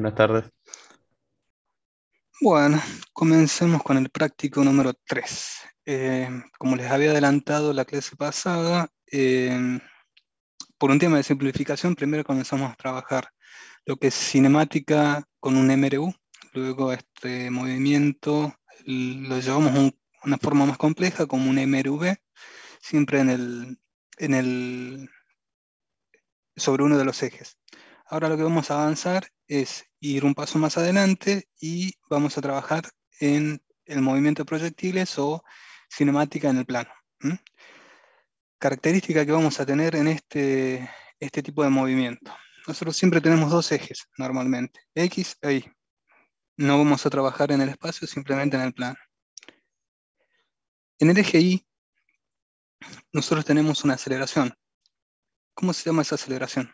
Buenas tardes. Bueno, comencemos con el práctico número 3. Como les había adelantado la clase pasada, por un tema de simplificación, primero comenzamos a trabajar lo que es cinemática con un MRU, luego este movimiento lo llevamos a una forma más compleja como un MRV, siempre en el, sobre uno de los ejes. Ahora lo que vamos a avanzar es ir un paso más adelante y vamos a trabajar en el movimiento de proyectiles o cinemática en el plano. Característica que vamos a tener en este tipo de movimiento. Nosotros siempre tenemos dos ejes normalmente, X e Y. No vamos a trabajar en el espacio, simplemente en el plano. En el eje Y, nosotros tenemos una aceleración. ¿Cómo se llama esa aceleración?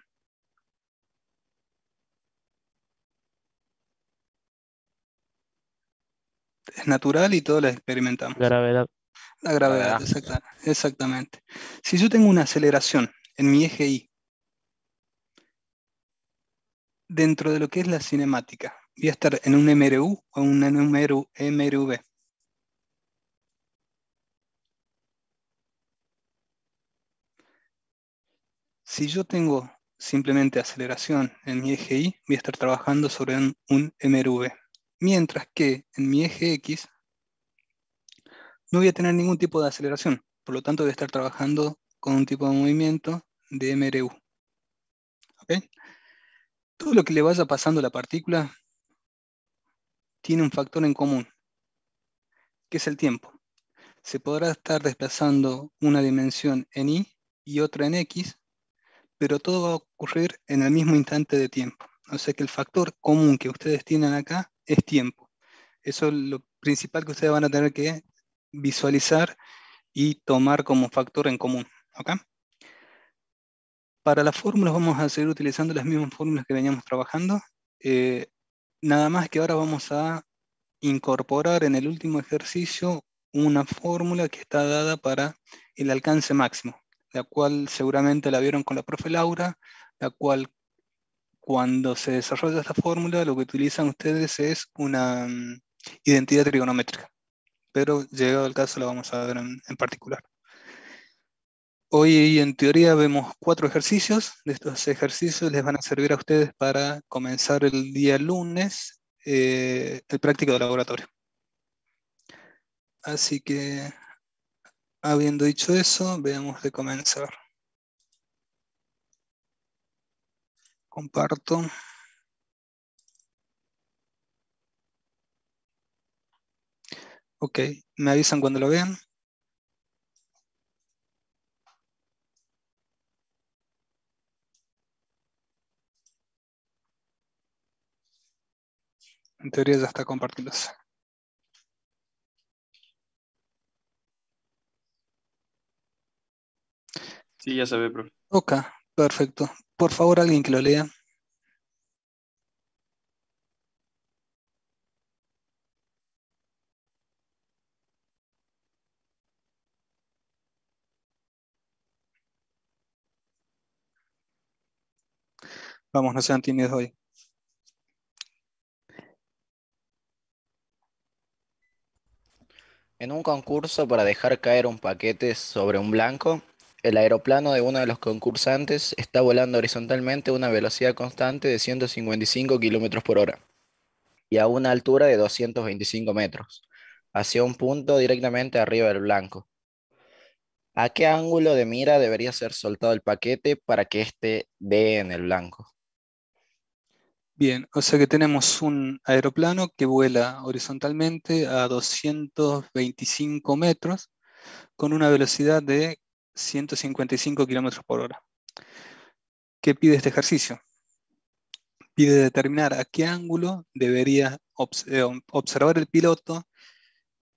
Es natural y todos la experimentamos. Gravedad. La gravedad, Gravedad. exactamente. Si yo tengo una aceleración en mi eje Y, dentro de lo que es la cinemática, voy a estar en un MRU o un MRV. Si yo tengo simplemente aceleración en mi eje Y, voy a estar trabajando sobre un MRV. Mientras que en mi eje X no voy a tener ningún tipo de aceleración. Por lo tanto, voy a estar trabajando con un tipo de movimiento de MRU. ¿Ok? Todo lo que le vaya pasando a la partícula tiene un factor en común, que es el tiempo. Se podrá estar desplazando una dimensión en Y y otra en X, pero todo va a ocurrir en el mismo instante de tiempo. O sea que el factor común que ustedes tienen acá es tiempo. Eso es lo principal que ustedes van a tener que visualizar y tomar como factor en común. ¿Ok? Para las fórmulas vamos a seguir utilizando las mismas fórmulas que veníamos trabajando. Eh, Nada más que ahora vamos a incorporar en el último ejercicio una fórmula que está dada para el alcance máximo, la cual seguramente la vieron con la profe Laura, la cual cuando se desarrolla esta fórmula lo que utilizan ustedes es una identidad trigonométrica, pero llegado el caso la vamos a ver en particular. Hoy en teoría vemos 4 ejercicios. De estos ejercicios les van a servir a ustedes para comenzar el día lunes el práctico de laboratorio. Así que, habiendo dicho eso, veamos de comenzar. Comparto. Ok, me avisan cuando lo vean. En teoría ya está compartiéndose. Sí, ya se ve, profe. Ok, perfecto. Por favor, alguien que lo lea. Vamos, no sean tímidos hoy. En un concurso para dejar caer un paquete sobre un blanco, el aeroplano de uno de los concursantes está volando horizontalmente a una velocidad constante de 155 kilómetros por hora y a una altura de 225 metros, hacia un punto directamente arriba del blanco. ¿A qué ángulo de mira debería ser soltado el paquete para que éste dé en el blanco? Bien, o sea que tenemos un aeroplano que vuela horizontalmente a 225 metros con una velocidad de 155 kilómetros por hora. ¿Qué pide este ejercicio? Pide determinar a qué ángulo debería observar el piloto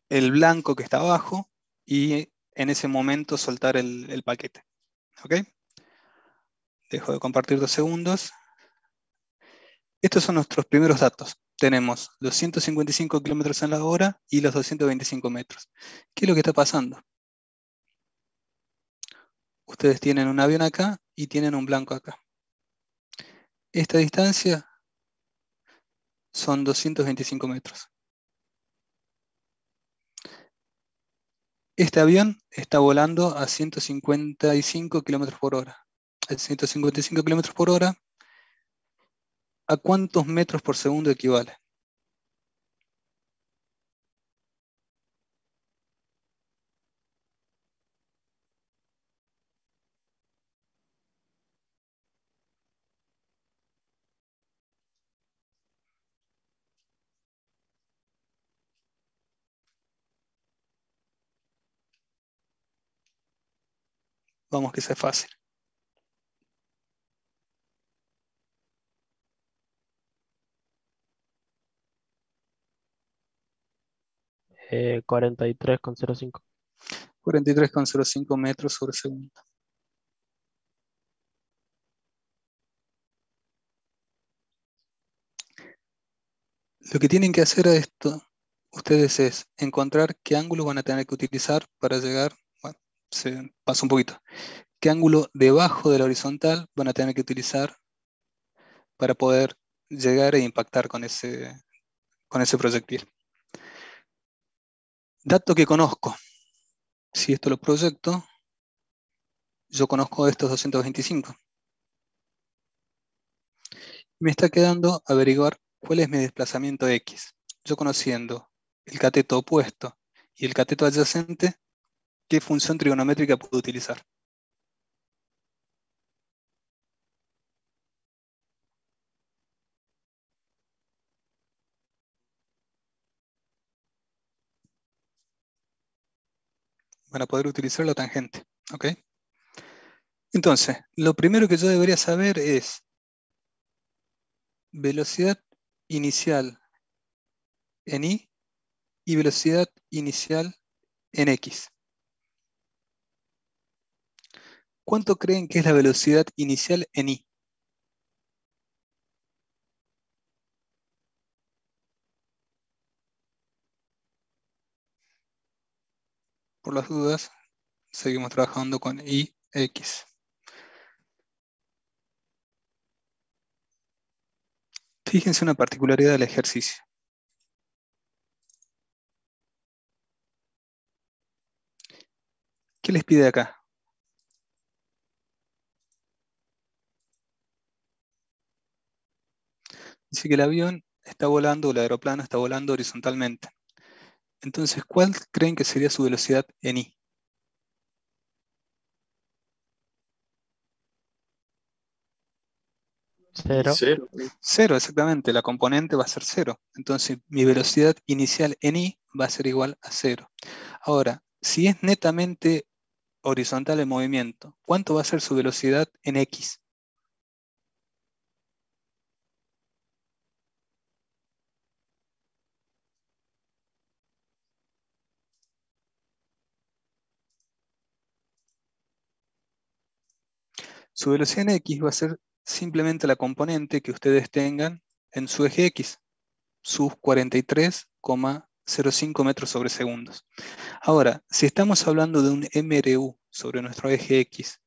el blanco que está abajo y en ese momento soltar el paquete. ¿Ok? Dejo de compartir 2 segundos. Estos son nuestros primeros datos. Tenemos los 155 kilómetros en la hora y los 225 metros. ¿Qué es lo que está pasando? Ustedes tienen un avión acá y tienen un blanco acá. Esta distancia son 225 metros. Este avión está volando a 155 kilómetros por hora. A 155 kilómetros por hora, ¿a cuántos metros por segundo equivale? Vamos que sea fácil. 43,05. 43,05 metros sobre segundo. Lo que tienen que hacer a esto, ustedes, es encontrar qué ángulo van a tener que utilizar para llegar, bueno, se pasa un poquito, qué ángulo debajo de la horizontal van a tener que utilizar para poder llegar e impactar con ese proyectil. Dato que conozco, si esto lo proyecto, yo conozco estos 225. Me está quedando averiguar cuál es mi desplazamiento X. Yo conociendo el cateto opuesto y el cateto adyacente, ¿qué función trigonométrica puedo utilizar? Van a poder utilizar la tangente. ¿Ok? Entonces, lo primero que yo debería saber es velocidad inicial en Y y velocidad inicial en X. ¿Cuánto creen que es la velocidad inicial en Y? Por las dudas, seguimos trabajando con IX. Fíjense una particularidad del ejercicio. ¿Qué les pide acá? Dice que el avión está volando, o el aeroplano está volando horizontalmente. Entonces, ¿cuál creen que sería su velocidad en I? Cero. Cero, exactamente. La componente va a ser cero. Entonces, mi velocidad inicial en I va a ser igual a cero. Ahora, si es netamente horizontal el movimiento, ¿cuánto va a ser su velocidad en X? Su velocidad en X va a ser simplemente la componente que ustedes tengan en su eje X, sus 43,05 metros sobre segundos. Ahora, si estamos hablando de un MRU sobre nuestro eje X,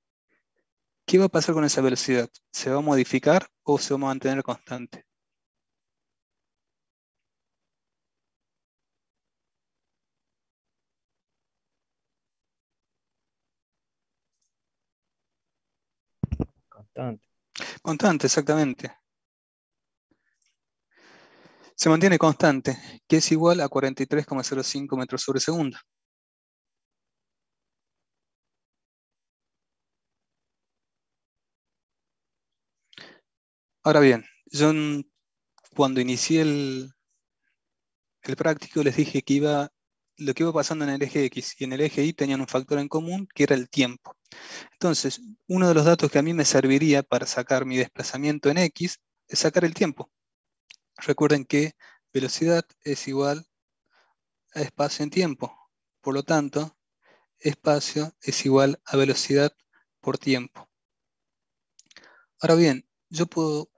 ¿qué va a pasar con esa velocidad? ¿Se va a modificar o se va a mantener constante? Constante. Constante, exactamente. Se mantiene constante, que es igual a 43,05 metros sobre segundo. Ahora bien, yo cuando inicié el práctico les dije que lo que iba pasando en el eje X y en el eje Y tenían un factor en común que era el tiempo. Entonces, uno de los datos que a mí me serviría para sacar mi desplazamiento en X es sacar el tiempo. Recuerden que velocidad es igual a espacio en tiempo. Por lo tanto, espacio es igual a velocidad por tiempo. Ahora bien, yo puedo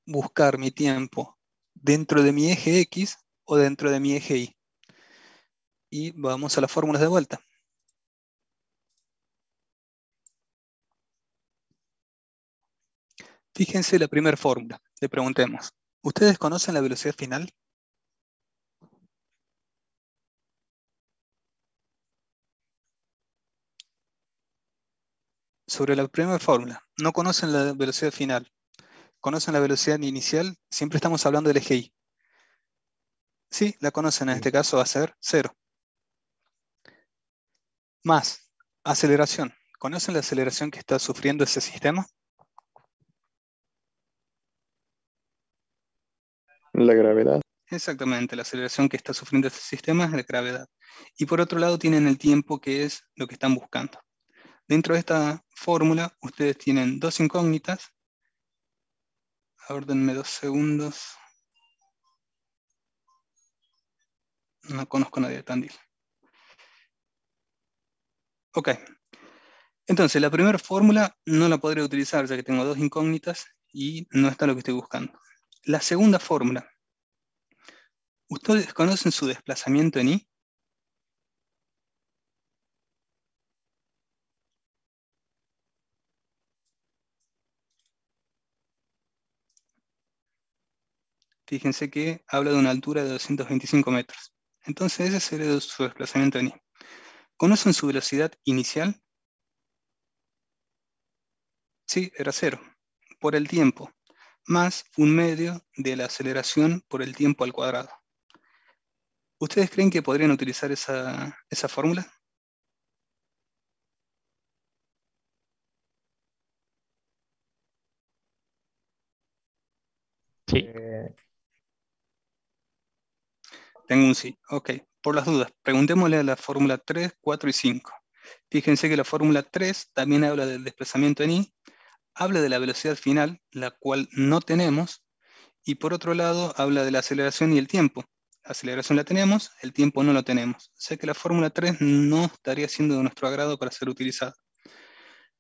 buscar mi tiempo dentro de mi eje X o dentro de mi eje Y. Y vamos a las fórmulas de vuelta. Fíjense la primera fórmula. Le preguntemos. ¿Ustedes conocen la velocidad final? Sobre la primera fórmula, no conocen la velocidad final, conocen la velocidad inicial, siempre estamos hablando del eje Y. Sí, la conocen, en Sí. este caso va a ser 0. Más, aceleración. ¿Conocen la aceleración que está sufriendo ese sistema? La gravedad. Exactamente, la aceleración que está sufriendo ese sistema es la gravedad. Y por otro lado tienen el tiempo, que es lo que están buscando. Dentro de esta fórmula, ustedes tienen dos incógnitas. Aguárdenme 2 segundos. No conozco a nadie de Tandil. Ok, entonces la primera fórmula no la podré utilizar ya que tengo dos incógnitas y no está lo que estoy buscando. La segunda fórmula, ¿ustedes conocen su desplazamiento en Y? Fíjense que habla de una altura de 225 metros. Entonces ese sería su desplazamiento en Y. ¿Conocen su velocidad inicial? Sí, era 0, por el tiempo, más un medio de la aceleración por el tiempo al cuadrado. ¿Ustedes creen que podrían utilizar esa fórmula? Sí, Eh, Tengo un sí. Ok, por las dudas, preguntémosle a la fórmula 3, 4 y 5. Fíjense que la fórmula 3 también habla del desplazamiento en Y, habla de la velocidad final, la cual no tenemos, y por otro lado habla de la aceleración y el tiempo. La aceleración la tenemos, el tiempo no lo tenemos. O sea que la fórmula 3 no estaría siendo de nuestro agrado para ser utilizada.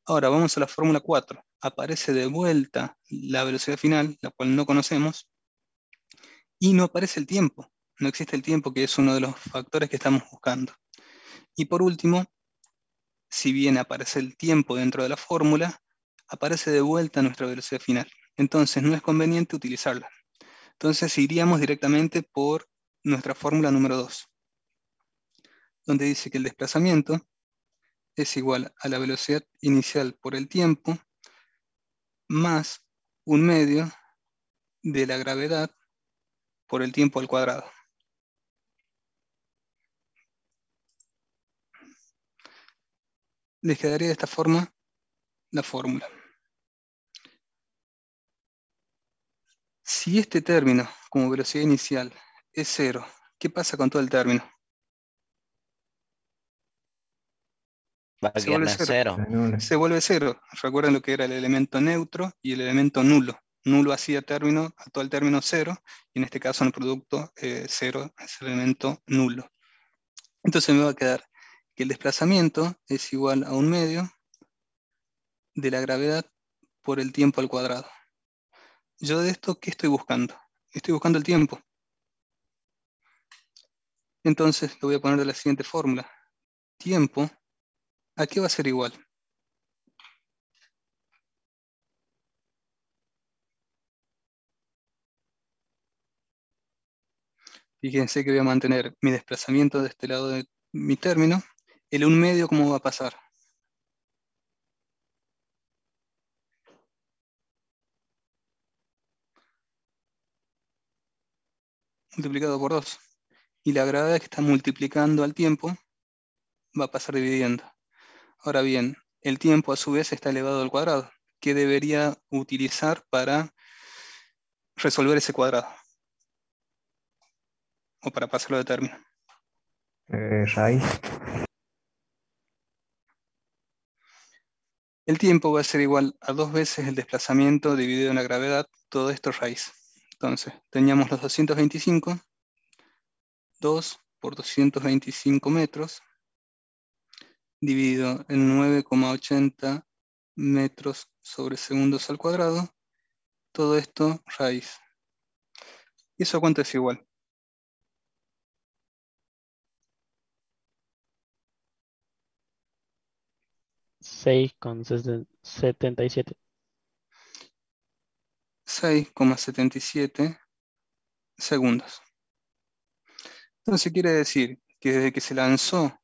Ahora vamos a la fórmula 4. Aparece de vuelta la velocidad final, la cual no conocemos, y no aparece el tiempo. No existe el tiempo, que es uno de los factores que estamos buscando. Y por último, si bien aparece el tiempo dentro de la fórmula, aparece de vuelta nuestra velocidad final. Entonces no es conveniente utilizarla. Entonces iríamos directamente por nuestra fórmula número 2, donde dice que el desplazamiento es igual a la velocidad inicial por el tiempo más un medio de la gravedad por el tiempo al cuadrado. Les quedaría de esta forma la fórmula. Si este término, como velocidad inicial, es 0, ¿qué pasa con todo el término? Va a Se quedar vuelve en 0. cero. Se vuelve 0. Recuerden lo que era el elemento neutro y el elemento nulo. Nulo hacía término, a todo el término 0, y en este caso en el producto 0 es el elemento nulo. Entonces me va a quedar que el desplazamiento es igual a un medio de la gravedad por el tiempo al cuadrado. Yo de esto, ¿qué estoy buscando? Estoy buscando el tiempo. Entonces lo voy a poner de la siguiente fórmula. Tiempo, ¿a qué va a ser igual? Fíjense que voy a mantener mi desplazamiento de este lado de mi término. El 1 medio, ¿cómo va a pasar? Multiplicado por 2. Y la gravedad que está multiplicando al tiempo va a pasar dividiendo. Ahora bien, el tiempo a su vez está elevado al cuadrado. ¿Qué debería utilizar para resolver ese cuadrado? O para pasarlo de término. Raíz. El tiempo va a ser igual a 2 veces el desplazamiento dividido en la gravedad, todo esto raíz. Entonces, teníamos los 225, 2 por 225 metros, dividido en 9,80 metros sobre segundos al cuadrado, todo esto raíz. ¿Y eso a cuánto es igual? 6,77. 6,77 segundos. Entonces quiere decir que desde que se lanzó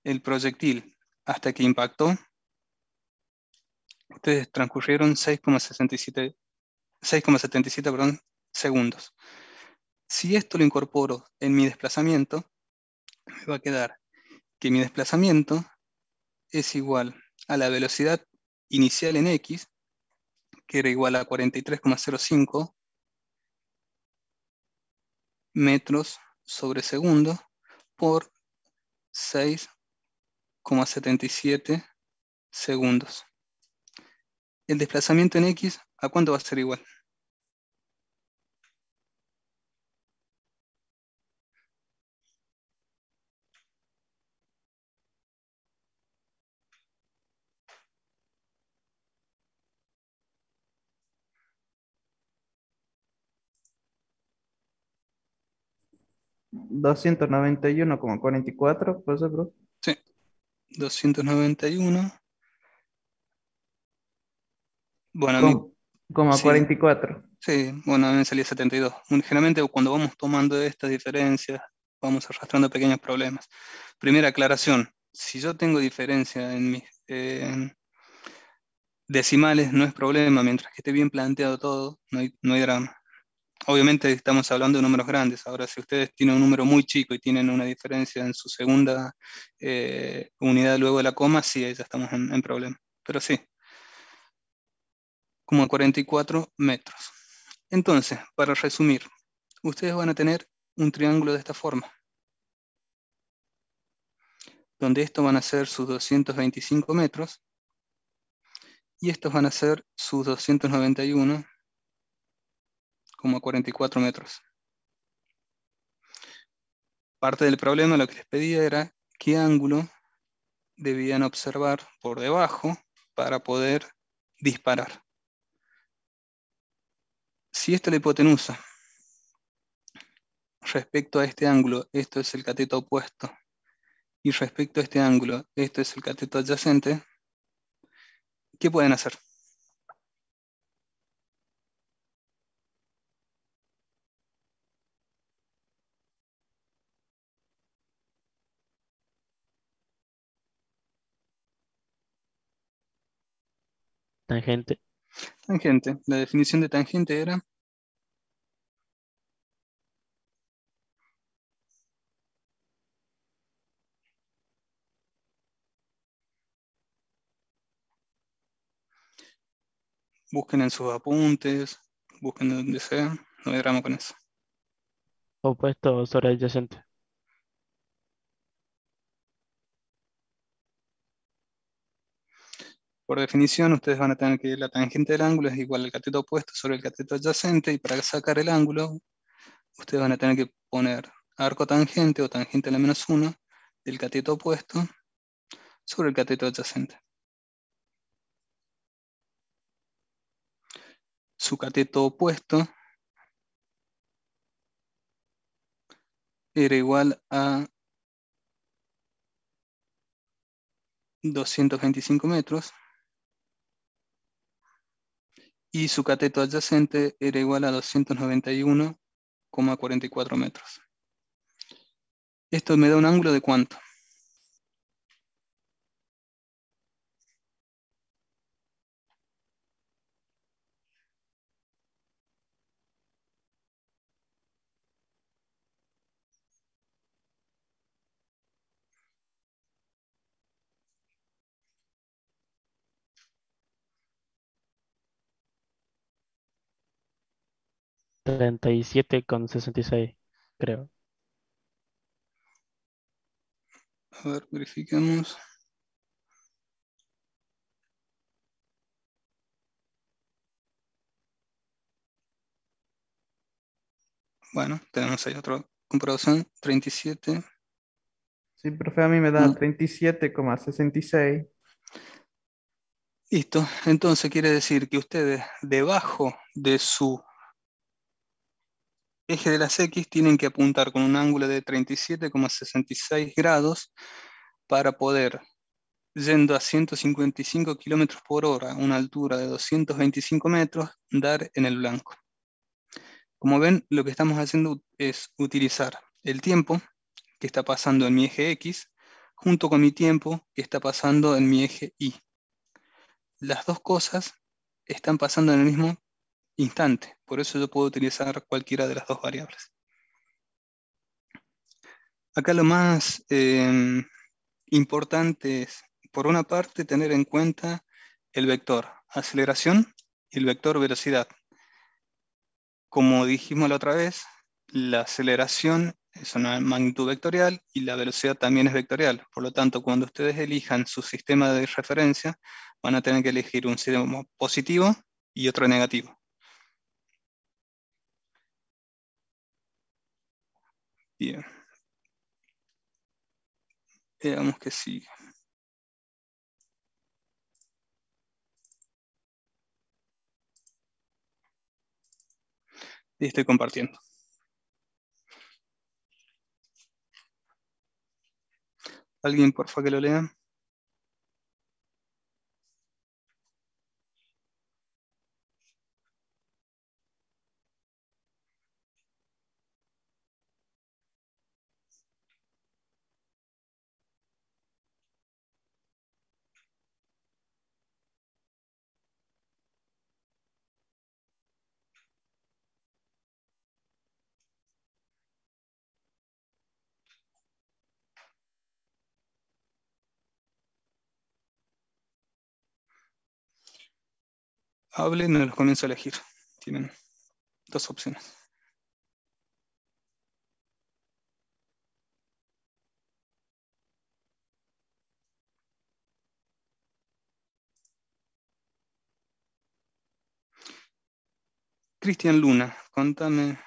el proyectil hasta que impactó, ustedes transcurrieron 6,77 perdón, segundos. Si esto lo incorporo en mi desplazamiento, me va a quedar que mi desplazamiento es igual a la velocidad inicial en X, que era igual a 43,05 metros sobre segundo por 6,77 segundos. El desplazamiento en X, ¿a cuánto va a ser igual? $291,44, ¿puede ser, bro? Sí, 291. Bueno, a mí, Con, Coma sí, 44. sí, bueno, a mí me salía 72. Generalmente cuando vamos tomando estas diferencias, vamos arrastrando pequeños problemas. Primera aclaración, si yo tengo diferencia en mis decimales, no es problema, mientras que esté bien planteado todo, no hay drama. Obviamente estamos hablando de números grandes. Ahora, si ustedes tienen un número muy chico y tienen una diferencia en su segunda unidad luego de la coma, sí, ahí ya estamos en problema. Pero sí, como 44 metros. Entonces, para resumir, ustedes van a tener un triángulo de esta forma, donde estos van a ser sus 225 metros y estos van a ser sus 291,44 metros. Parte del problema, lo que les pedía era qué ángulo debían observar por debajo para poder disparar. Si esta es la hipotenusa, respecto a este ángulo, esto es el cateto opuesto, y respecto a este ángulo, esto es el cateto adyacente, ¿qué pueden hacer? Tangente. Tangente. La definición de tangente era, busquen en sus apuntes, busquen donde sea, no hay drama con eso. Opuesto sobre adyacente. Por definición, ustedes van a tener que la tangente del ángulo es igual al cateto opuesto sobre el cateto adyacente, y para sacar el ángulo, ustedes van a tener que poner arco tangente o tangente a la menos 1 del cateto opuesto sobre el cateto adyacente. Su cateto opuesto era igual a 225 metros y su cateto adyacente era igual a 291,44 metros. Esto me da un ángulo de ¿cuánto? Treinta y siete con 66, creo. A ver, verifiquemos. Bueno, tenemos ahí otra comprobación, 37. Sí, profe, a mí me da 37,66. Listo, entonces quiere decir que ustedes debajo de su eje de las X tienen que apuntar con un ángulo de 37,66 grados para poder, yendo a 155 kilómetros por hora, a una altura de 225 metros, dar en el blanco. Como ven, lo que estamos haciendo es utilizar el tiempo que está pasando en mi eje X junto con mi tiempo que está pasando en mi eje Y. Las dos cosas están pasando en el mismo instante, por eso yo puedo utilizar cualquiera de las dos variables. Acá lo más importante es, por una parte, tener en cuenta el vector aceleración y el vector velocidad. Como dijimos la otra vez, la aceleración es una magnitud vectorial y la velocidad también es vectorial. Por lo tanto, cuando ustedes elijan su sistema de referencia, van a tener que elegir un sistema positivo y otro negativo. Bien. Veamos que sigue. Y estoy compartiendo. ¿Alguien, por favor, que lo lea? Hablen y los comienzo a elegir. Tienen dos opciones. Cristian Luna, contame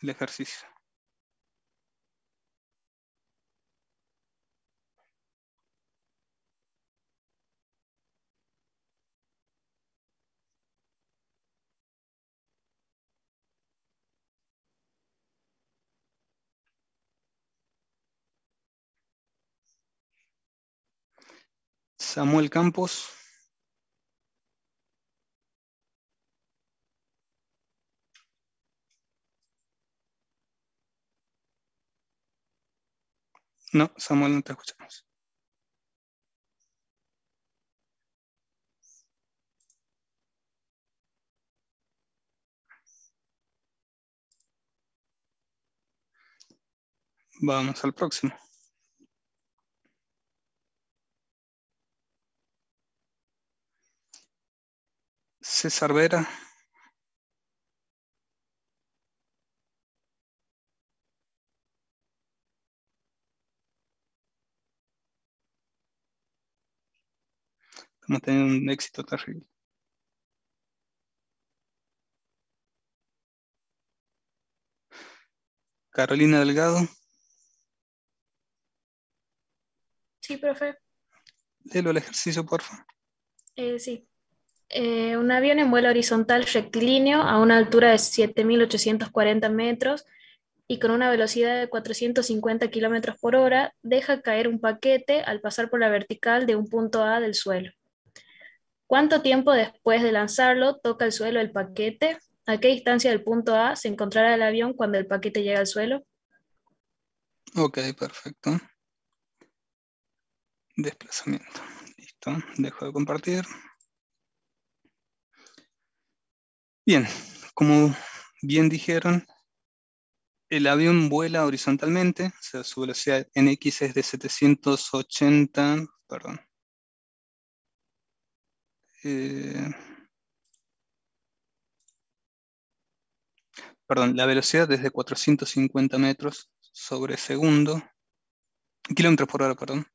el ejercicio. Samuel Campos. No, Samuel, no te escuchamos. Vamos al próximo. César Vera. Estamos teniendo un éxito terrible. Carolina Delgado. Sí, profe. Léelo el ejercicio, por favor. Sí. Un avión en vuelo horizontal rectilíneo a una altura de 7.840 metros y con una velocidad de 450 kilómetros por hora deja caer un paquete al pasar por la vertical de un punto A del suelo. ¿Cuánto tiempo después de lanzarlo toca el suelo el paquete? ¿A qué distancia del punto A se encontrará el avión cuando el paquete llega al suelo? Ok, perfecto. Desplazamiento. Listo, dejo de compartir. Bien, como bien dijeron, el avión vuela horizontalmente, o sea, su velocidad en X es de 780, perdón. Perdón, la velocidad es de 450 metros sobre segundo, kilómetros por hora, perdón.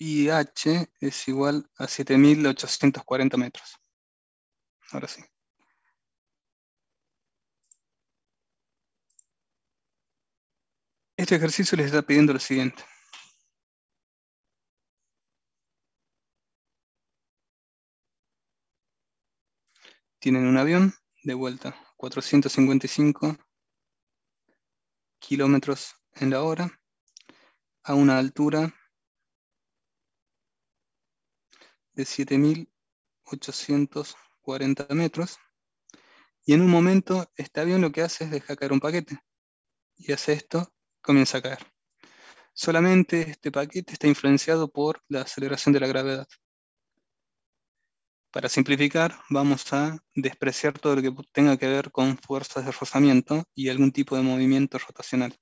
Y H es igual a 7.840 metros. Ahora sí. Este ejercicio les está pidiendo lo siguiente. Tienen un avión de vuelta, 455 kilómetros en la hora a una altura de 7.840 metros. Y en un momento este avión lo que hace es dejar caer un paquete. Y hace esto, comienza a caer. Solamente este paquete está influenciado por la aceleración de la gravedad. Para simplificar, vamos a despreciar todo lo que tenga que ver con fuerzas de rozamiento y algún tipo de movimiento rotacional.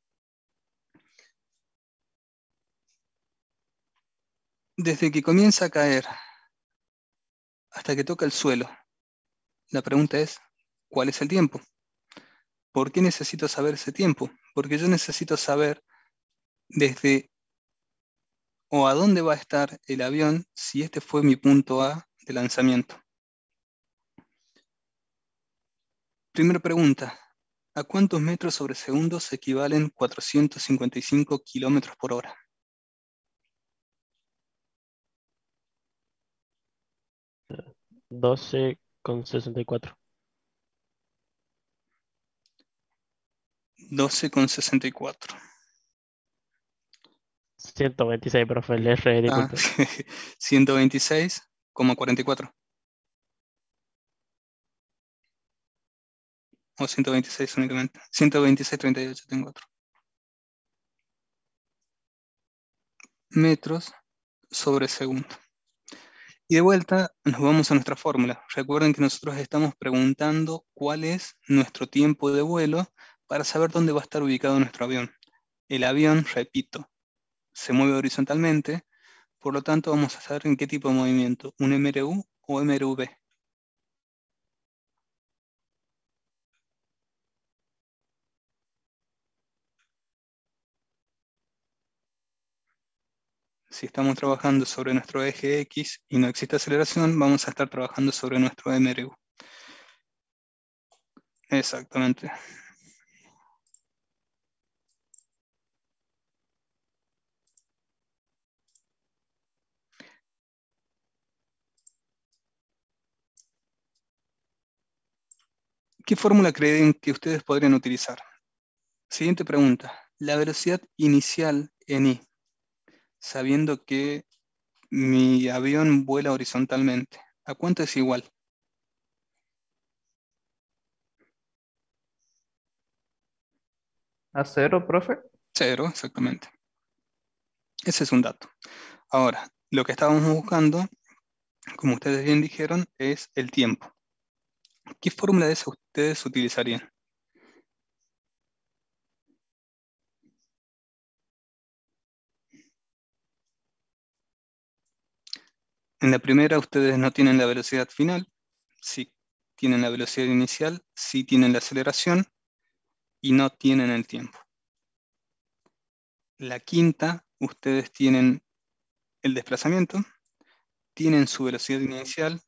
Desde que comienza a caer hasta que toca el suelo, la pregunta es, ¿cuál es el tiempo? ¿Por qué necesito saber ese tiempo? Porque yo necesito saber desde o a dónde va a estar el avión si este fue mi punto A de lanzamiento. Primera pregunta, ¿a cuántos metros sobre segundos equivalen 455 kilómetros por hora? 12,64. 12,64. 126, profe, el R, Ah, disculpe. 126,44. O 126 únicamente. 126,38 tengo otro. Metros sobre segundo. Y de vuelta nos vamos a nuestra fórmula. Recuerden que nosotros estamos preguntando cuál es nuestro tiempo de vuelo para saber dónde va a estar ubicado nuestro avión. El avión, repito, se mueve horizontalmente, por lo tanto vamos a saber en qué tipo de movimiento, un MRU o MRV. Si estamos trabajando sobre nuestro eje X y no existe aceleración, vamos a estar trabajando sobre nuestro MRU. Exactamente. ¿Qué fórmula creen que ustedes podrían utilizar? Siguiente pregunta. La velocidad inicial en I, sabiendo que mi avión vuela horizontalmente, ¿a cuánto es igual? ¿A cero, profe? Cero, exactamente. Ese es un dato. Ahora, lo que estábamos buscando, como ustedes bien dijeron, es el tiempo. ¿Qué fórmula de esa ustedes utilizarían? En la primera ustedes no tienen la velocidad final, sí tienen la velocidad inicial, sí tienen la aceleración y no tienen el tiempo. La quinta, ustedes tienen el desplazamiento, tienen su velocidad inicial,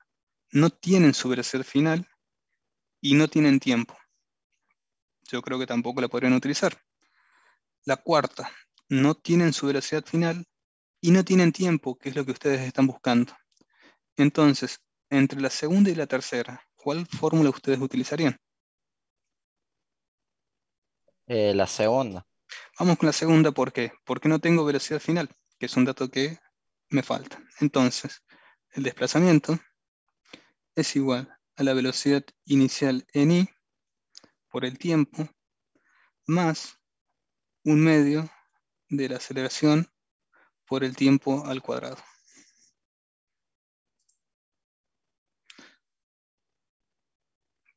no tienen su velocidad final y no tienen tiempo. Yo creo que tampoco la podrían utilizar. La cuarta, no tienen su velocidad final y no tienen tiempo, que es lo que ustedes están buscando. Entonces, entre la segunda y la tercera, ¿cuál fórmula ustedes utilizarían? La segunda. Vamos con la segunda, ¿por qué? Porque no tengo velocidad final, que es un dato que me falta. Entonces, el desplazamiento es igual a la velocidad inicial en I por el tiempo más un medio de la aceleración por el tiempo al cuadrado.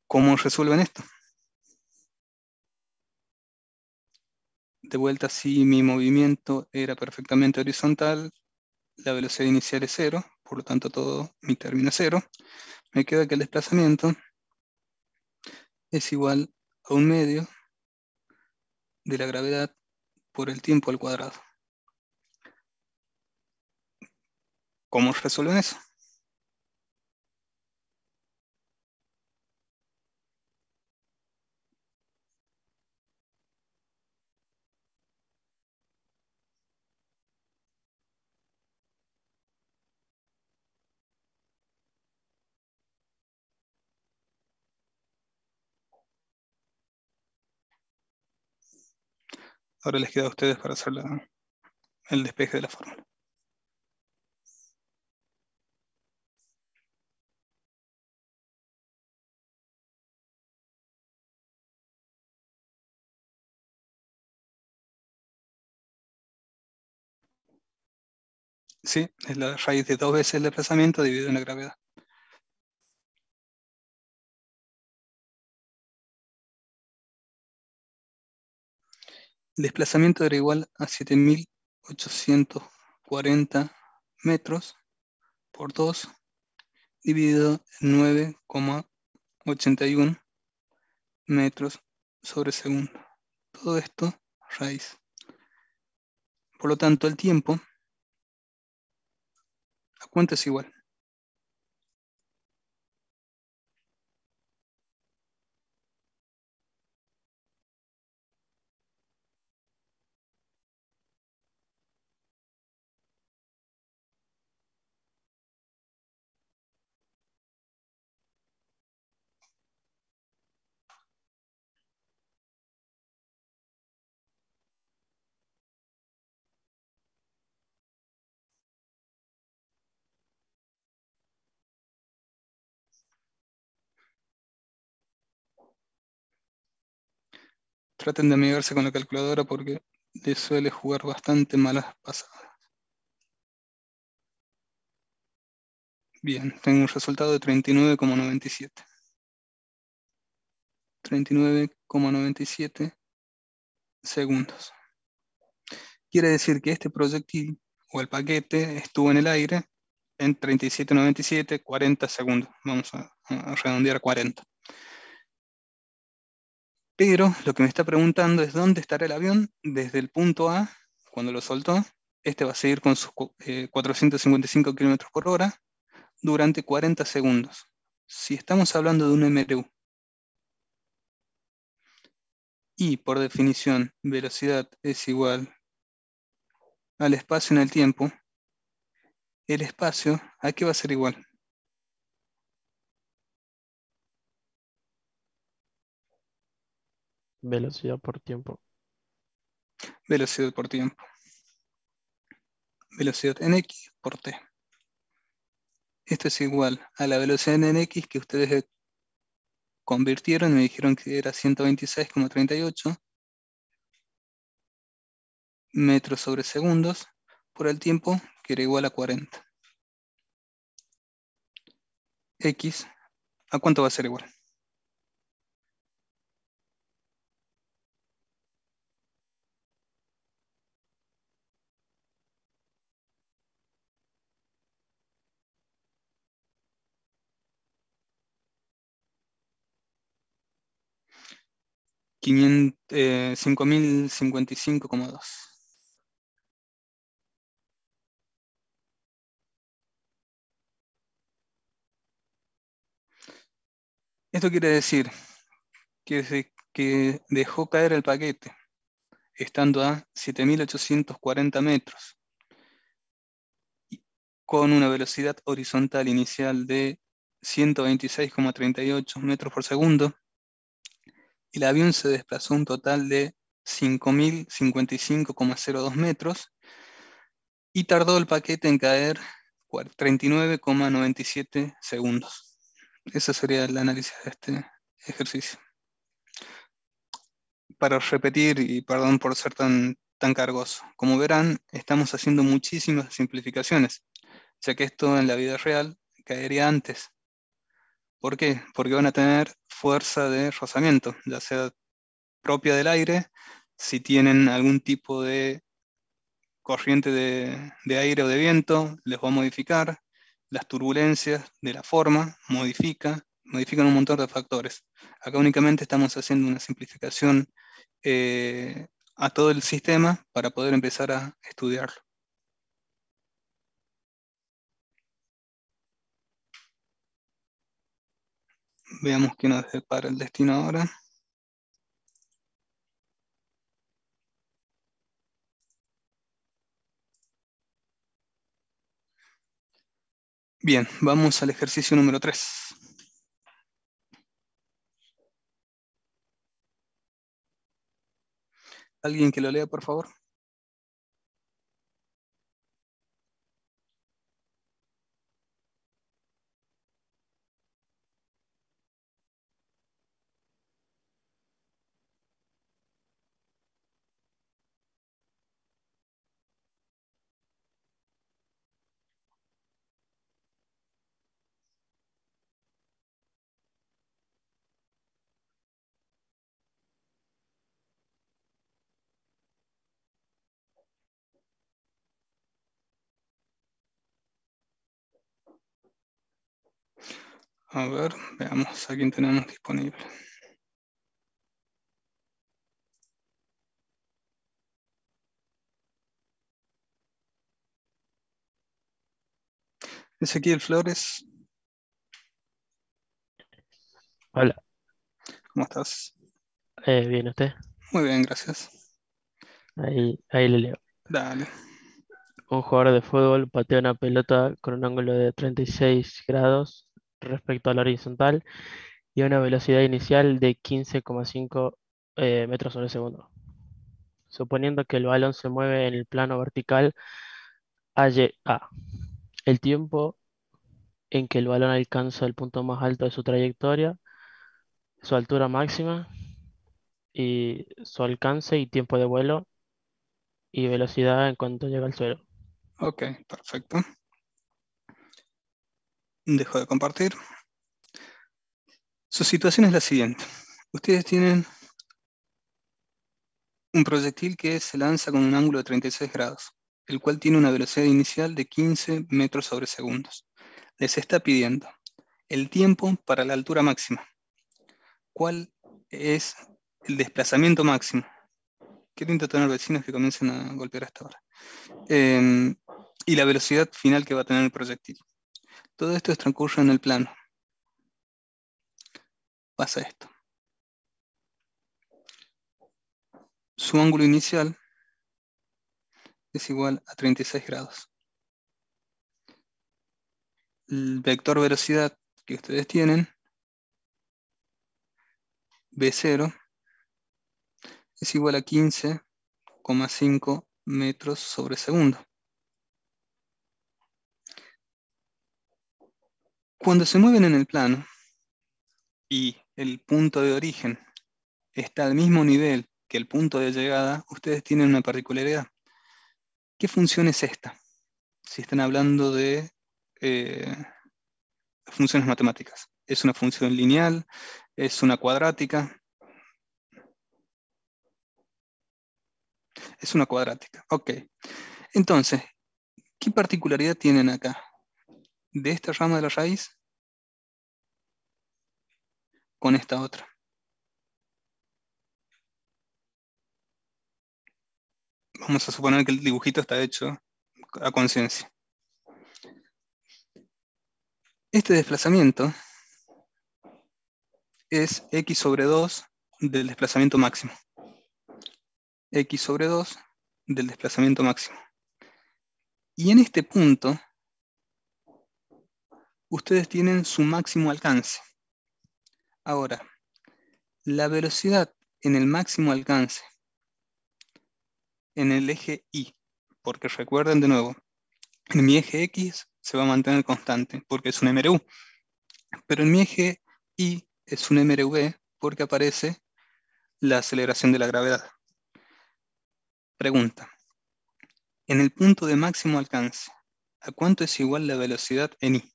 ¿Cómo resuelven esto? De vuelta, si mi movimiento era perfectamente horizontal, la velocidad inicial es cero, por lo tanto todo mi término es cero. Me queda que el desplazamiento es igual a un medio de la gravedad por el tiempo al cuadrado. ¿Cómo resuelven eso? Ahora les queda a ustedes para hacer el despeje de la fórmula. Sí, es la raíz de 2 veces el desplazamiento dividido en la gravedad. El desplazamiento era igual a 7.840 metros por 2 dividido en 9,81 metros sobre segundo. Todo esto raíz. Por lo tanto, el tiempo, ¿a cuánto es igual? Traten de amigarse con la calculadora porque les suele jugar bastante malas pasadas. Bien, tengo un resultado de 39,97. 39,97 segundos. Quiere decir que este proyectil o el paquete estuvo en el aire en 37,97, 40 segundos. Vamos a redondear a 40. Pero lo que me está preguntando es dónde estará el avión desde el punto A, cuando lo soltó. Este va a seguir con sus 455 km por hora durante 40 segundos. Si estamos hablando de un MRU y por definición velocidad es igual al espacio en el tiempo, el espacio, ¿a qué va a ser igual? Velocidad por tiempo. Velocidad por tiempo. Velocidad en X por T. Esto es igual a la velocidad en X que ustedes convirtieron y me dijeron que era 126,38 metros sobre segundos por el tiempo que era igual a 40. X, ¿a cuánto va a ser igual? $5.000, 5.055,2. Esto quiere decir que dejó caer el paquete estando a 7.840 metros con una velocidad horizontal inicial de 126,38 metros por segundo, y el avión se desplazó un total de 5.055,02 metros y tardó el paquete en caer 39,97 segundos. Ese sería el análisis de este ejercicio. Para repetir, y perdón por ser tan cargoso, como verán, estamos haciendo muchísimas simplificaciones, ya que esto en la vida real caería antes. ¿Por qué? Porque van a tener fuerza de rozamiento, ya sea propia del aire, si tienen algún tipo de corriente de aire o de viento, les va a modificar, las turbulencias de la forma, modifican un montón de factores. Acá únicamente estamos haciendo una simplificación a todo el sistema para poder empezar a estudiarlo. Veamos qué nos depara el destino ahora. Bien, vamos al ejercicio número 3. ¿Alguien que lo lea, por favor? A ver, veamos a quién tenemos disponible. Ezequiel Flores, Hola, ¿cómo estás? bien, ¿usted? Muy bien, gracias. Ahí le leo. Dale. Un jugador de fútbol patea una pelota con un ángulo de 36 grados respecto a la horizontal y a una velocidad inicial de 15,5 metros sobre segundo. Suponiendo que el balón se mueve en el plano vertical A. El tiempo en que el balón alcanza el punto más alto de su trayectoria, su altura máxima y su alcance y tiempo de vuelo y velocidad en cuanto llega al suelo. Ok, perfecto. Dejo de compartir. Su situación es la siguiente. Ustedes tienen un proyectil que se lanza con un ángulo de 36 grados, el cual tiene una velocidad inicial de 15 metros sobre segundos. Les está pidiendo el tiempo para la altura máxima. ¿Cuál es el desplazamiento máximo? Qué lindo tener vecinos que comiencen a golpear hasta ahora. Y la velocidad final que va a tener el proyectil. Todo esto transcurre en el plano. Pasa esto. Su ángulo inicial es igual a 36 grados. El vector velocidad que ustedes tienen, V0, es igual a 15,5 metros sobre segundo. Cuando se mueven en el plano y el punto de origen está al mismo nivel que el punto de llegada, ustedes tienen una particularidad. ¿Qué función es esta? Si están hablando de eh, funciones matemáticas. ¿Es una función lineal? ¿Es una cuadrática? Es una cuadrática. Ok. Entonces, ¿qué particularidad tienen acá? De esta rama de la raíz con esta otra. Vamos a suponer que el dibujito está hecho a conciencia. Este desplazamiento es x sobre 2 del desplazamiento máximo. X sobre 2 del desplazamiento máximo. Y en este punto, ustedes tienen su máximo alcance. Ahora, la velocidad en el máximo alcance, en el eje Y, porque recuerden de nuevo, en mi eje X se va a mantener constante, porque es un MRU, pero en mi eje Y es un MRV, porque aparece la aceleración de la gravedad. Pregunta, en el punto de máximo alcance, ¿a cuánto es igual la velocidad en I?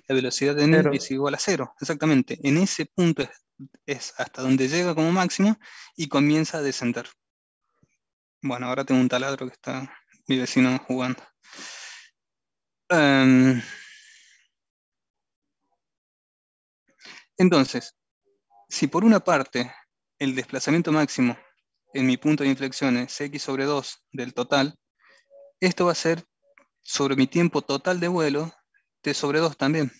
La velocidad en I Cero. es igual a 0, exactamente. En ese punto es hasta donde llega como máximo y comienza a descender. Bueno, ahora tengo un taladro que está mi vecino jugando. Entonces, si por una parte el desplazamiento máximo en mi punto de inflexión es x sobre 2 del total, esto va a ser sobre mi tiempo total de vuelo t sobre 2 también.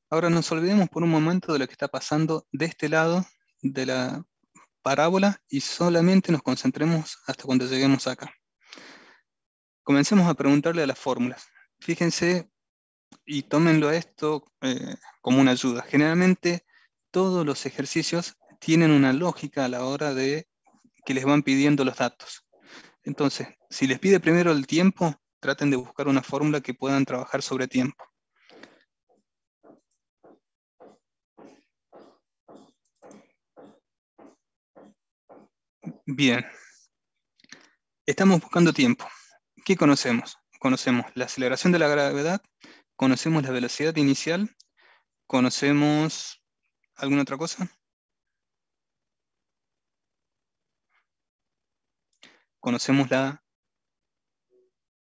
Ahora nos olvidemos por un momento de lo que está pasando de este lado de la parábola y solamente nos concentremos hasta cuando lleguemos acá. Comencemos a preguntarle a las fórmulas. Fíjense y tómenlo a esto como una ayuda. Generalmente todos los ejercicios tienen una lógica a la hora de que les van pidiendo los datos. Entonces, si les pide primero el tiempo, traten de buscar una fórmula que puedan trabajar sobre tiempo. Bien, estamos buscando tiempo. ¿Qué conocemos? Conocemos la aceleración de la gravedad, conocemos la velocidad inicial, conocemos alguna otra cosa. Conocemos la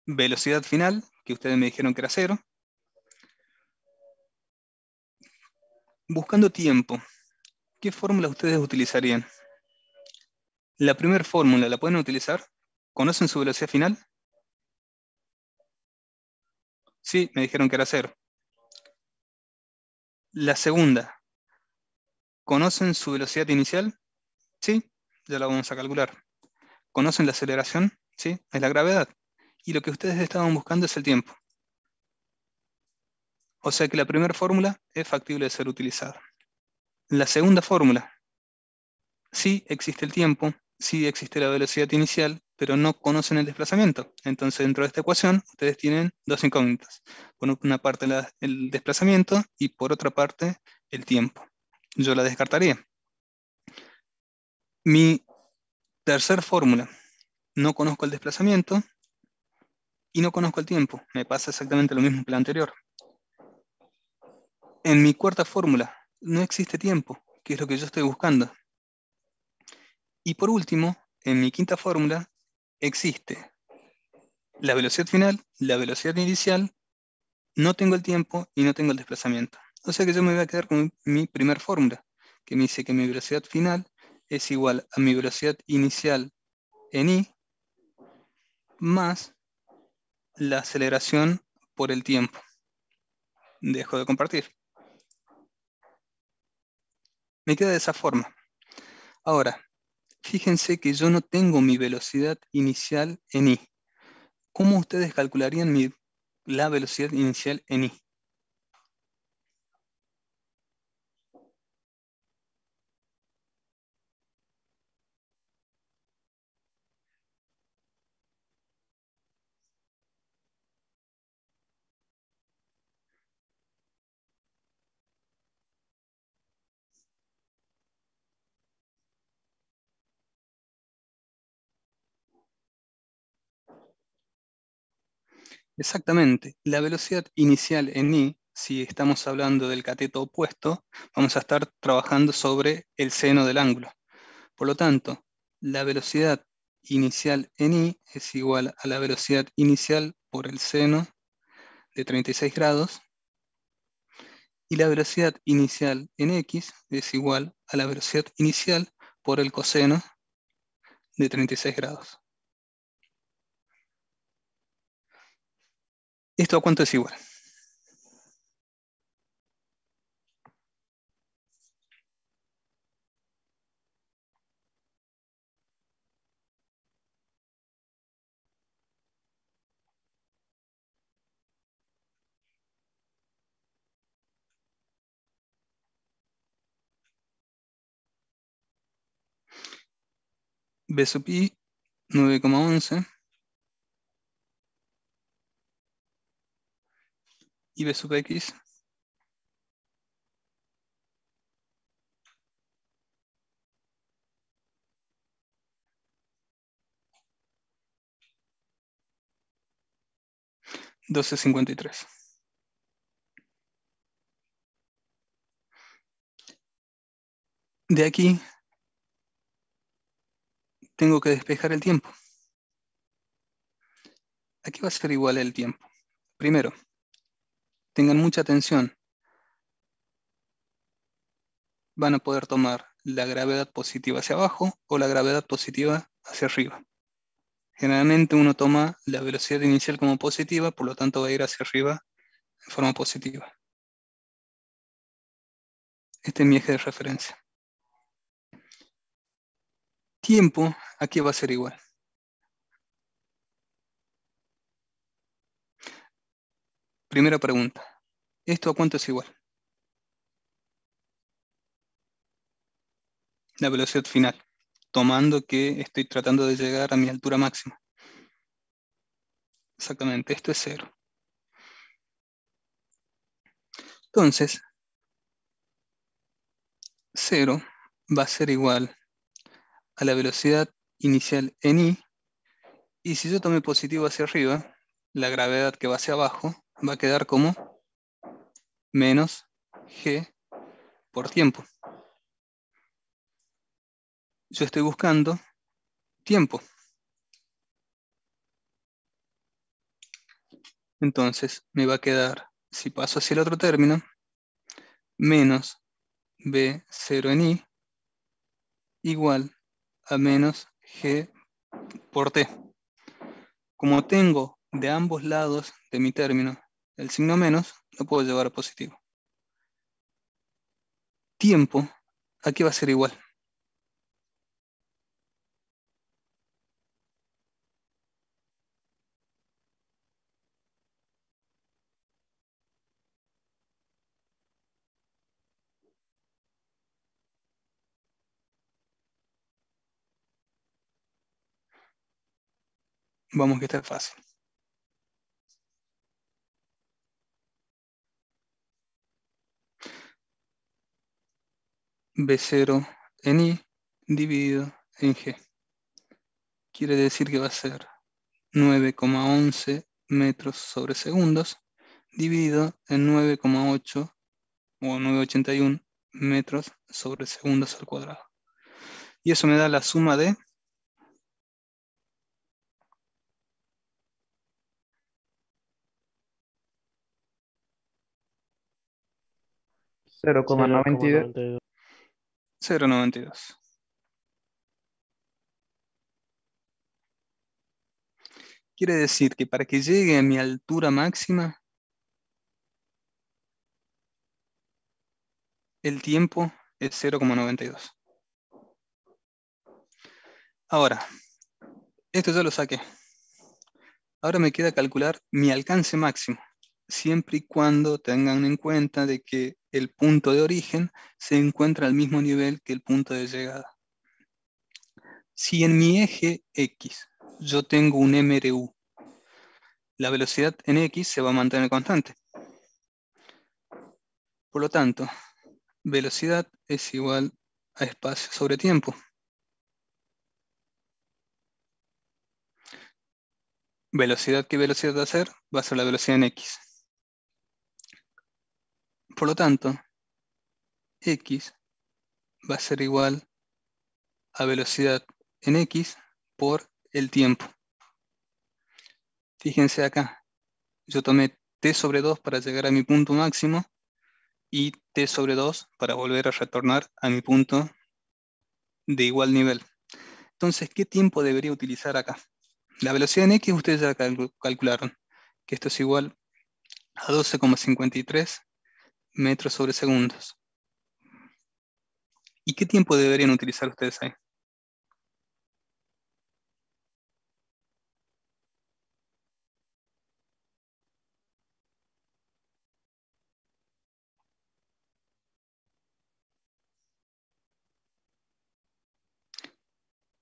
velocidad final, que ustedes me dijeron que era 0. Buscando tiempo, ¿qué fórmula ustedes utilizarían? La primera fórmula, ¿la pueden utilizar? ¿Conocen su velocidad final? Sí, me dijeron que era 0. La segunda, ¿conocen su velocidad inicial? Sí, ya la vamos a calcular. ¿Conocen la aceleración? Sí, es la gravedad. Y lo que ustedes estaban buscando es el tiempo. O sea que la primera fórmula es factible de ser utilizada. La segunda fórmula, sí existe el tiempo, sí existe la velocidad inicial, pero no conocen el desplazamiento. Entonces, dentro de esta ecuación, ustedes tienen dos incógnitas. Por una parte el desplazamiento y por otra parte el tiempo. Yo la descartaría. Mi tercera fórmula, no conozco el desplazamiento y no conozco el tiempo. Me pasa exactamente lo mismo que la anterior. En mi cuarta fórmula, no existe tiempo, que es lo que yo estoy buscando. Y por último, en mi quinta fórmula, existe la velocidad final, la velocidad inicial, no tengo el tiempo y no tengo el desplazamiento. O sea que yo me voy a quedar con mi primer fórmula, que me dice que mi velocidad final es igual a mi velocidad inicial en i más la aceleración por el tiempo. Dejo de compartir. Me queda de esa forma. Ahora, fíjense que yo no tengo mi velocidad inicial en i. ¿Cómo ustedes calcularían la velocidad inicial en i? Exactamente. La velocidad inicial en i, si estamos hablando del cateto opuesto, vamos a estar trabajando sobre el seno del ángulo. Por lo tanto, la velocidad inicial en i es igual a la velocidad inicial por el seno de 36 grados, y la velocidad inicial en x es igual a la velocidad inicial por el coseno de 36 grados. ¿Esto a cuánto es igual? B sub i, 9,11, y B sub x, 12,53. De aquí tengo que despejar el tiempo. Aquí va a ser igual el tiempo. Primero, tengan mucha atención. Van a poder tomar la gravedad positiva hacia abajo o la gravedad positiva hacia arriba. Generalmente uno toma la velocidad inicial como positiva, por lo tanto va a ir hacia arriba en forma positiva. Este es mi eje de referencia. Tiempo, aquí va a ser igual. primera pregunta. ¿Esto a cuánto es igual? La velocidad final, tomando que estoy tratando de llegar a mi altura máxima. Exactamente, esto es 0. Entonces, 0 va a ser igual a la velocidad inicial en i, y si yo tomé positivo hacia arriba, la gravedad que va hacia abajo va a quedar como menos g por tiempo. Yo estoy buscando tiempo. Entonces me va a quedar, si paso hacia el otro término, menos b0 en i igual a menos g por t. Como tengo de ambos lados de mi término el signo menos, lo puedo llevar a positivo. Tiempo, aquí va a ser igual. Vamos que está fácil. B0 en i dividido en g. Quiere decir que va a ser 9,11 metros sobre segundos dividido en 9,8 o 9,81 metros sobre segundos al cuadrado. Y eso me da la suma de 0,92. 0,92. 0,92. Quiere decir que para que llegue a mi altura máxima, el tiempo es 0,92. Ahora, esto ya lo saqué. Ahora me queda calcular mi alcance máximo, siempre y cuando tengan en cuenta de que el punto de origen se encuentra al mismo nivel que el punto de llegada. Si en mi eje X yo tengo un MRU, la velocidad en X se va a mantener constante. Por lo tanto, velocidad es igual a espacio sobre tiempo. Velocidad, ¿qué velocidad va a ser? Va a ser la velocidad en X. Por lo tanto, X va a ser igual a velocidad en X por el tiempo. Fíjense acá, yo tomé t sobre 2 para llegar a mi punto máximo y t sobre 2 para volver a retornar a mi punto de igual nivel. Entonces, ¿qué tiempo debería utilizar acá? La velocidad en X ustedes ya calcularon, que esto es igual a 12,53 metros sobre segundos. ¿Y qué tiempo deberían utilizar ustedes ahí?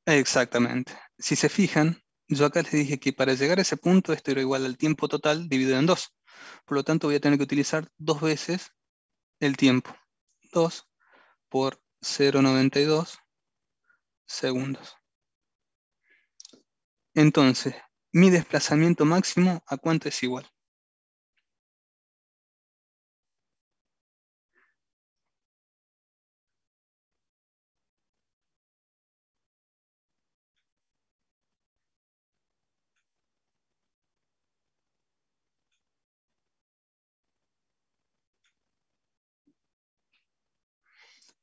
Exactamente. Si se fijan, yo acá les dije que para llegar a ese punto esto era igual al tiempo total dividido en 2. Por lo tanto, voy a tener que utilizar 2 veces el tiempo. 2 por 0,92 segundos. Entonces, mi desplazamiento máximo, ¿a cuánto es igual?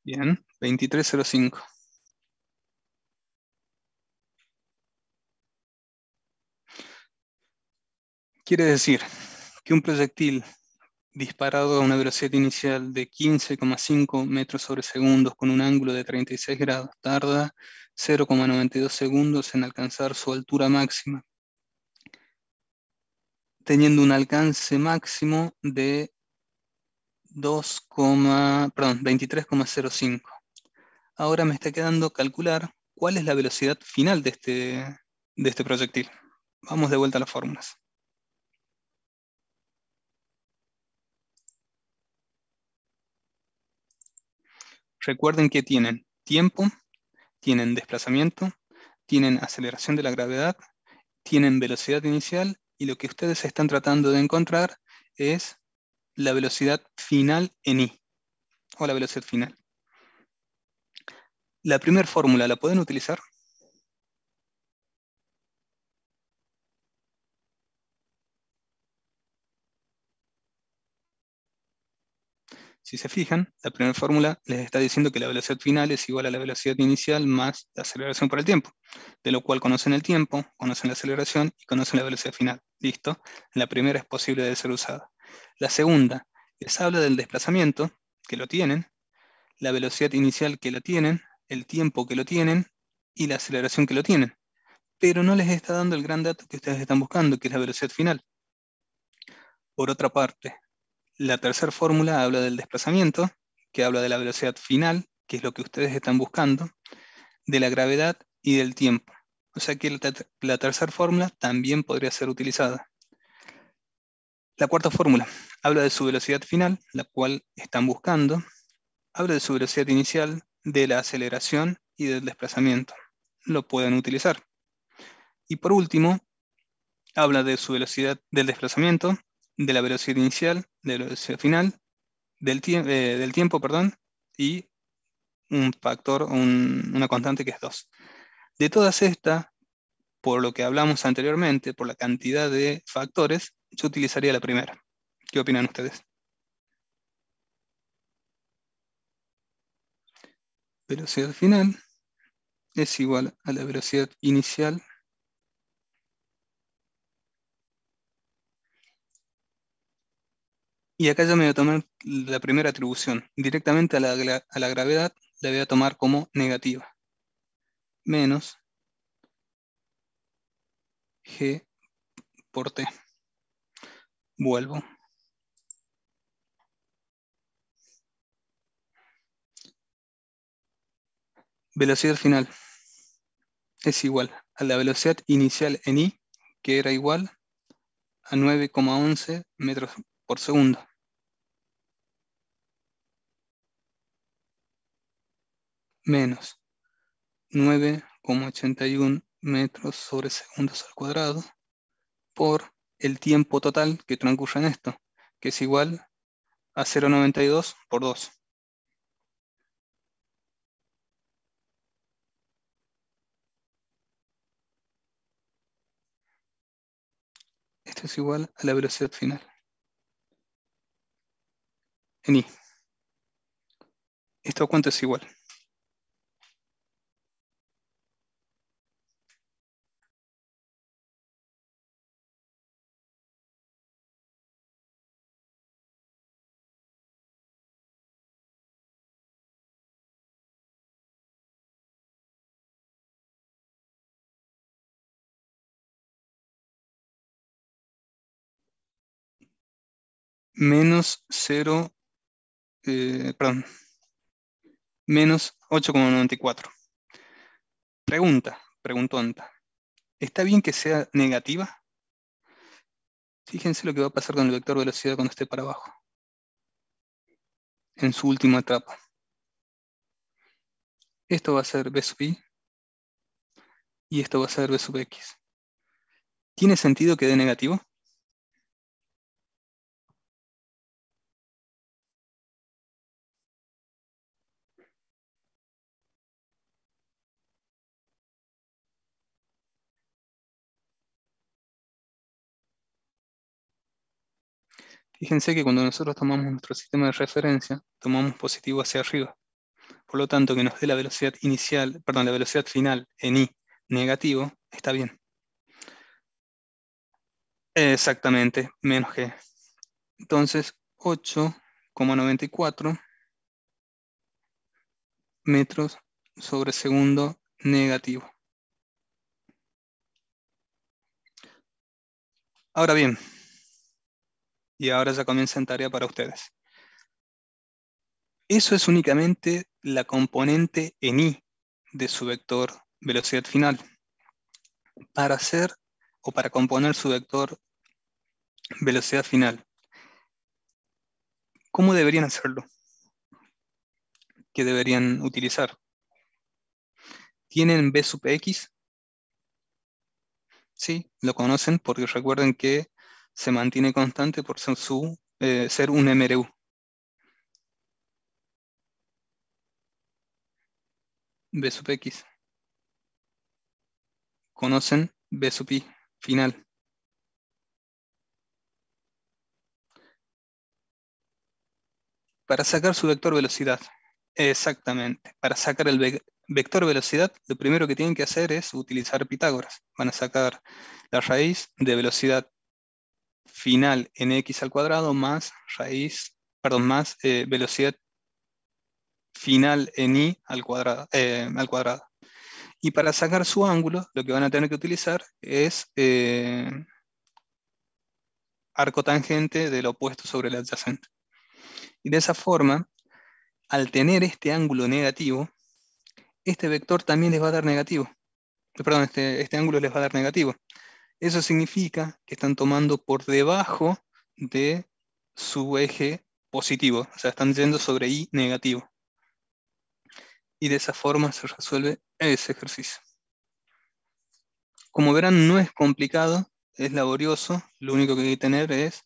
Bien, 23,05. Quiere decir que un proyectil disparado a una velocidad inicial de 15,5 metros sobre segundos con un ángulo de 36 grados tarda 0,92 segundos en alcanzar su altura máxima. teniendo un alcance máximo de 23,05. Ahora me está quedando calcular cuál es la velocidad final de este proyectil. Vamos de vuelta a las fórmulas. Recuerden que tienen tiempo, tienen desplazamiento, tienen aceleración de la gravedad, tienen velocidad inicial, y lo que ustedes están tratando de encontrar es la velocidad final en I, o la velocidad final. La primera fórmula, ¿la pueden utilizar? Si se fijan, la primera fórmula les está diciendo que la velocidad final es igual a la velocidad inicial más la aceleración por el tiempo, de lo cual conocen el tiempo, conocen la aceleración y conocen la velocidad final. ¿Listo? La primera es posible de ser usada. La segunda les habla del desplazamiento, que lo tienen, la velocidad inicial que lo tienen, el tiempo que lo tienen y la aceleración que lo tienen. Pero no les está dando el gran dato que ustedes están buscando, que es la velocidad final. Por otra parte, la tercera fórmula habla del desplazamiento, que habla de la velocidad final, que es lo que ustedes están buscando, de la gravedad y del tiempo. O sea que la tercera fórmula también podría ser utilizada. La cuarta fórmula habla de su velocidad final, la cual están buscando, habla de su velocidad inicial, de la aceleración y del desplazamiento. Lo pueden utilizar. Y por último, habla de su velocidad del desplazamiento, de la velocidad inicial, de la velocidad final, del tiempo, perdón, y un factor, una constante que es 2. De todas estas, por lo que hablamos anteriormente, por la cantidad de factores, yo utilizaría la primera. ¿Qué opinan ustedes? Velocidad final es igual a la velocidad inicial y acá ya me voy a tomar la primera atribución. Directamente a la gravedad la voy a tomar como negativa. Menos G por T. Vuelvo. Velocidad final es igual a la velocidad inicial en I, que era igual a 9,11 metros por segundo. Menos 9,81 metros sobre segundos al cuadrado por el tiempo total que transcurre en esto, que es igual a 0,92 por 2. Esto es igual a la velocidad final en I. ¿Esto a cuánto es igual? Menos 0, perdón, menos 8,94. Preguntonta. ¿Está bien que sea negativa? Fíjense lo que va a pasar con el vector velocidad cuando esté para abajo, en su última etapa. Esto va a ser B sub I y esto va a ser B sub X. ¿Tiene sentido que dé negativo? Fíjense que cuando nosotros tomamos nuestro sistema de referencia, tomamos positivo hacia arriba. Por lo tanto, que nos dé la velocidad inicial, perdón, la velocidad final en I negativo, está bien. Exactamente, menos G. Entonces, 8,94 metros sobre segundo negativo. Ahora bien, Y ahora ya comienza en tarea para ustedes. Eso es únicamente la componente en I de su vector velocidad final. Para hacer o para componer su vector velocidad final, ¿cómo deberían hacerlo? ¿Qué deberían utilizar? ¿Tienen B sub X? Sí, lo conocen porque recuerden que se mantiene constante por ser un MRU. B sub X. Conocen B sub I final. Para sacar su vector velocidad. Exactamente. Para sacar el vector velocidad, lo primero que tienen que hacer es utilizar Pitágoras. Van a sacar la raíz de velocidad final en x al cuadrado más velocidad final en y al cuadrado. Y para sacar su ángulo, lo que van a tener que utilizar es arco tangente del opuesto sobre el adyacente. Y de esa forma, al tener este ángulo negativo, este vector también les va a dar negativo. Perdón, este ángulo les va a dar negativo. Eso significa que están tomando por debajo de su eje positivo, o sea, están yendo sobre y negativo. Y de esa forma se resuelve ese ejercicio. Como verán, no es complicado, es laborioso, lo único que hay que tener es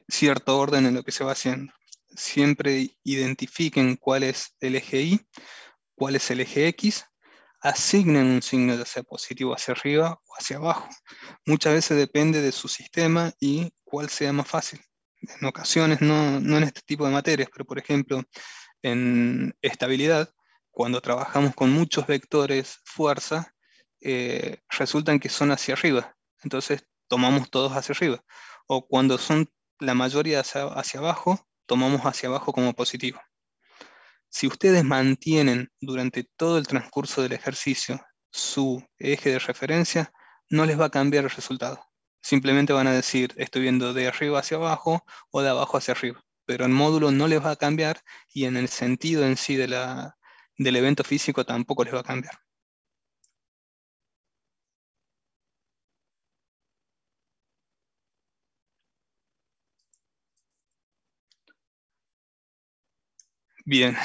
cierto orden en lo que se va haciendo. Siempre identifiquen cuál es el eje Y, cuál es el eje X, asignen un signo ya sea positivo hacia arriba o hacia abajo. Muchas veces depende de su sistema y cuál sea más fácil. En ocasiones, no en este tipo de materias, pero por ejemplo, en estabilidad, cuando trabajamos con muchos vectores fuerza, resultan que son hacia arriba. Entonces tomamos todos hacia arriba. O cuando son la mayoría hacia abajo, tomamos hacia abajo como positivo. Si ustedes mantienen durante todo el transcurso del ejercicio su eje de referencia, no les va a cambiar el resultado. Simplemente van a decir, estoy viendo de arriba hacia abajo o de abajo hacia arriba. Pero el módulo no les va a cambiar y en el sentido en sí del evento físico tampoco les va a cambiar. Bien.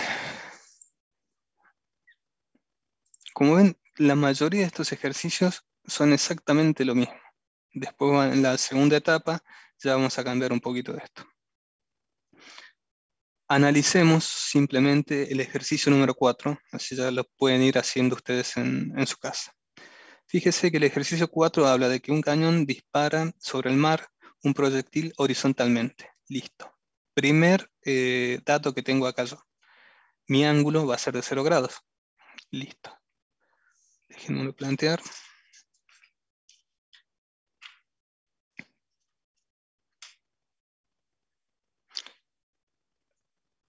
Como ven, la mayoría de estos ejercicios son exactamente lo mismo. Después en la segunda etapa ya vamos a cambiar un poquito de esto. Analicemos simplemente el ejercicio número 4, así ya lo pueden ir haciendo ustedes en su casa. Fíjese que el ejercicio 4 habla de que un cañón dispara sobre el mar un proyectil horizontalmente. Listo. Primer dato que tengo acá yo. Mi ángulo va a ser de 0 grados. Listo. Déjenme plantear.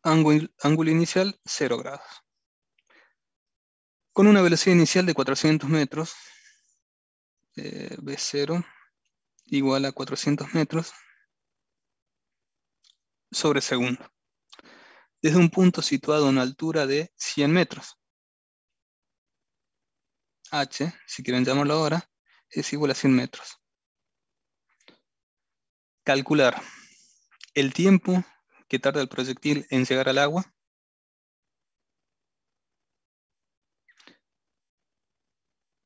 Ángulo inicial, 0 grados. Con una velocidad inicial de 400 metros, V0 igual a 400 metros sobre segundo. Desde un punto situado a una altura de 100 metros. H, si quieren llamarlo ahora, es igual a 100 metros. Calcular el tiempo que tarda el proyectil en llegar al agua,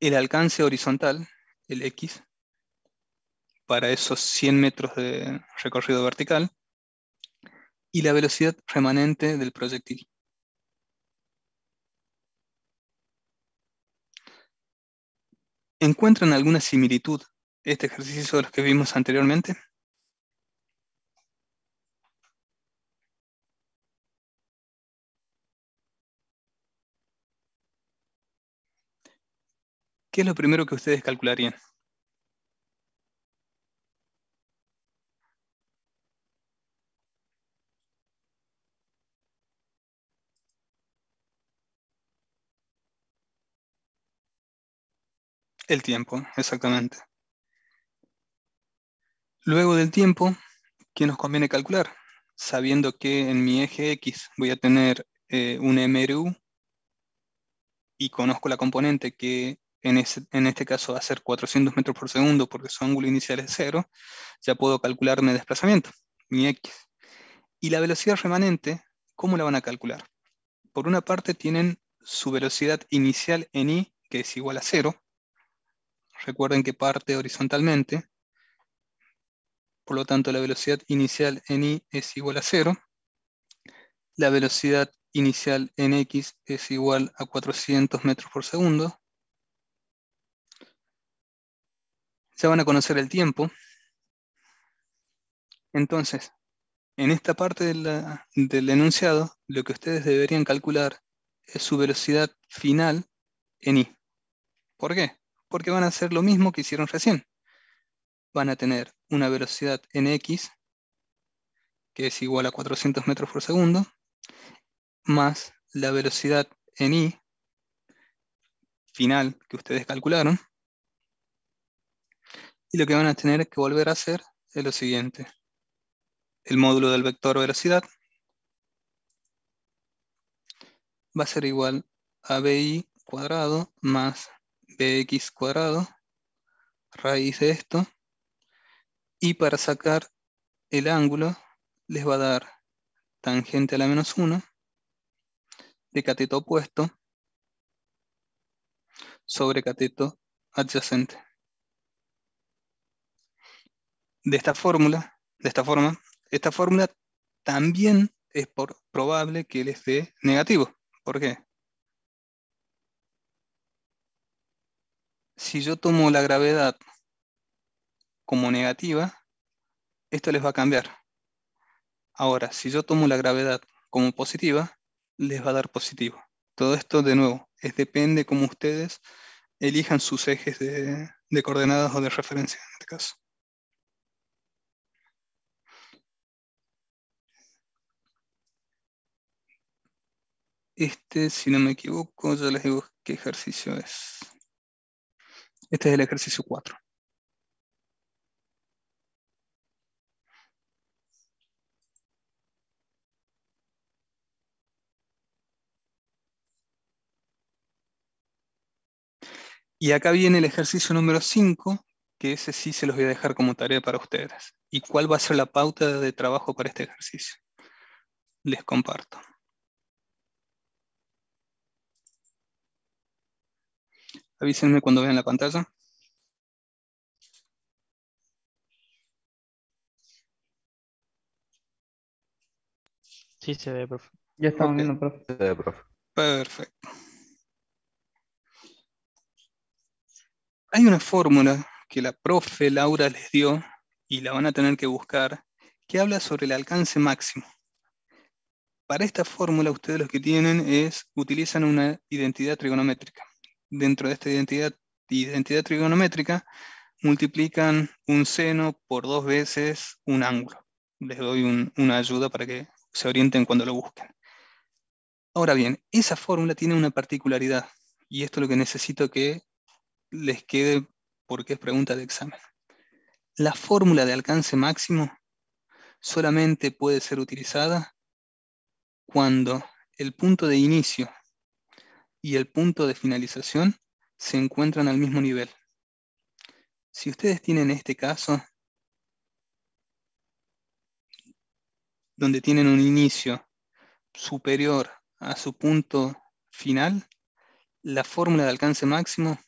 el alcance horizontal, el X, para esos 100 metros de recorrido vertical, y la velocidad remanente del proyectil. ¿Encuentran alguna similitud este ejercicio de los que vimos anteriormente? ¿Qué es lo primero que ustedes calcularían? El tiempo, exactamente. Luego del tiempo, ¿Qué nos conviene calcular? Sabiendo que en mi eje X voy a tener un MRU y conozco la componente que en este caso va a ser 400 metros por segundo porque su ángulo inicial es 0, ya puedo calcular mi desplazamiento, mi X. Y la velocidad remanente, ¿cómo la van a calcular? Por una parte tienen su velocidad inicial en I, que es igual a 0. Recuerden que parte horizontalmente, por lo tanto la velocidad inicial en I es igual a 0. La velocidad inicial en X es igual a 400 metros por segundo. Ya van a conocer el tiempo. Entonces, en esta parte del enunciado, lo que ustedes deberían calcular es su velocidad final en I. ¿Por qué? Porque van a hacer lo mismo que hicieron recién. Van a tener una velocidad en X, que es igual a 400 metros por segundo, más la velocidad en I final que ustedes calcularon. Y lo que van a tener que volver a hacer es lo siguiente. El módulo del vector velocidad va a ser igual a BI cuadrado más BX cuadrado, raíz de esto, y para sacar el ángulo les va a dar tangente a la menos 1 de cateto opuesto sobre cateto adyacente. De esta forma, esta fórmula también es probable que les dé negativo. ¿Por qué? Si yo tomo la gravedad como negativa, esto les va a cambiar. Ahora, si yo tomo la gravedad como positiva, les va a dar positivo. Todo esto, de nuevo, depende cómo ustedes elijan sus ejes de coordenadas o de referencia en este caso. Este, si no me equivoco, ya les digo qué ejercicio es. Este es el ejercicio 4. Y acá viene el ejercicio número 5, que ese sí se los voy a dejar como tarea para ustedes. ¿Y cuál va a ser la pauta de trabajo para este ejercicio? Les comparto. Avísenme cuando vean la pantalla. Sí se ve, profe. Ya estamos Ok, viendo, profe. Profe. perfecto. Hay una fórmula que la profe Laura les dio y la van a tener que buscar, que habla sobre el alcance máximo. Para esta fórmula ustedes lo que tienen es, utilizan una identidad trigonométrica. Dentro de esta identidad trigonométrica, multiplican un seno por 2 veces un ángulo. Les doy una ayuda para que se orienten cuando lo busquen. Ahora bien, esa fórmula tiene una particularidad, y esto es lo que necesito que les quede porque es pregunta de examen. La fórmula de alcance máximo solamente puede ser utilizada cuando el punto de inicio y el punto de finalización se encuentran al mismo nivel. Si ustedes tienen este caso, donde tienen un inicio superior a su punto final, la fórmula de alcance máximo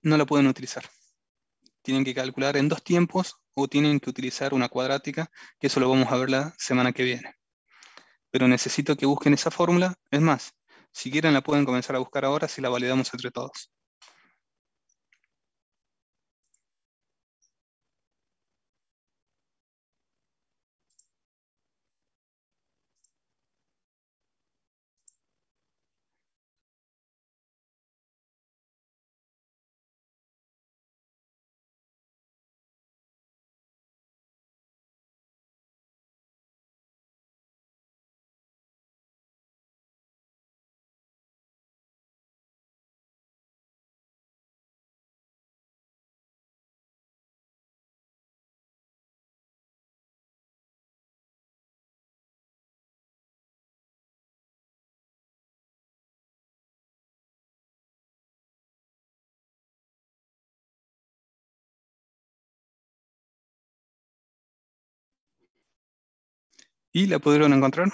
no la pueden utilizar. Tienen que calcular en 2 tiempos o tienen que utilizar una cuadrática, que eso lo vamos a ver la semana que viene. Pero necesito que busquen esa fórmula. Es más, si quieren la pueden comenzar a buscar ahora si la validamos entre todos. ¿Y la pudieron encontrar?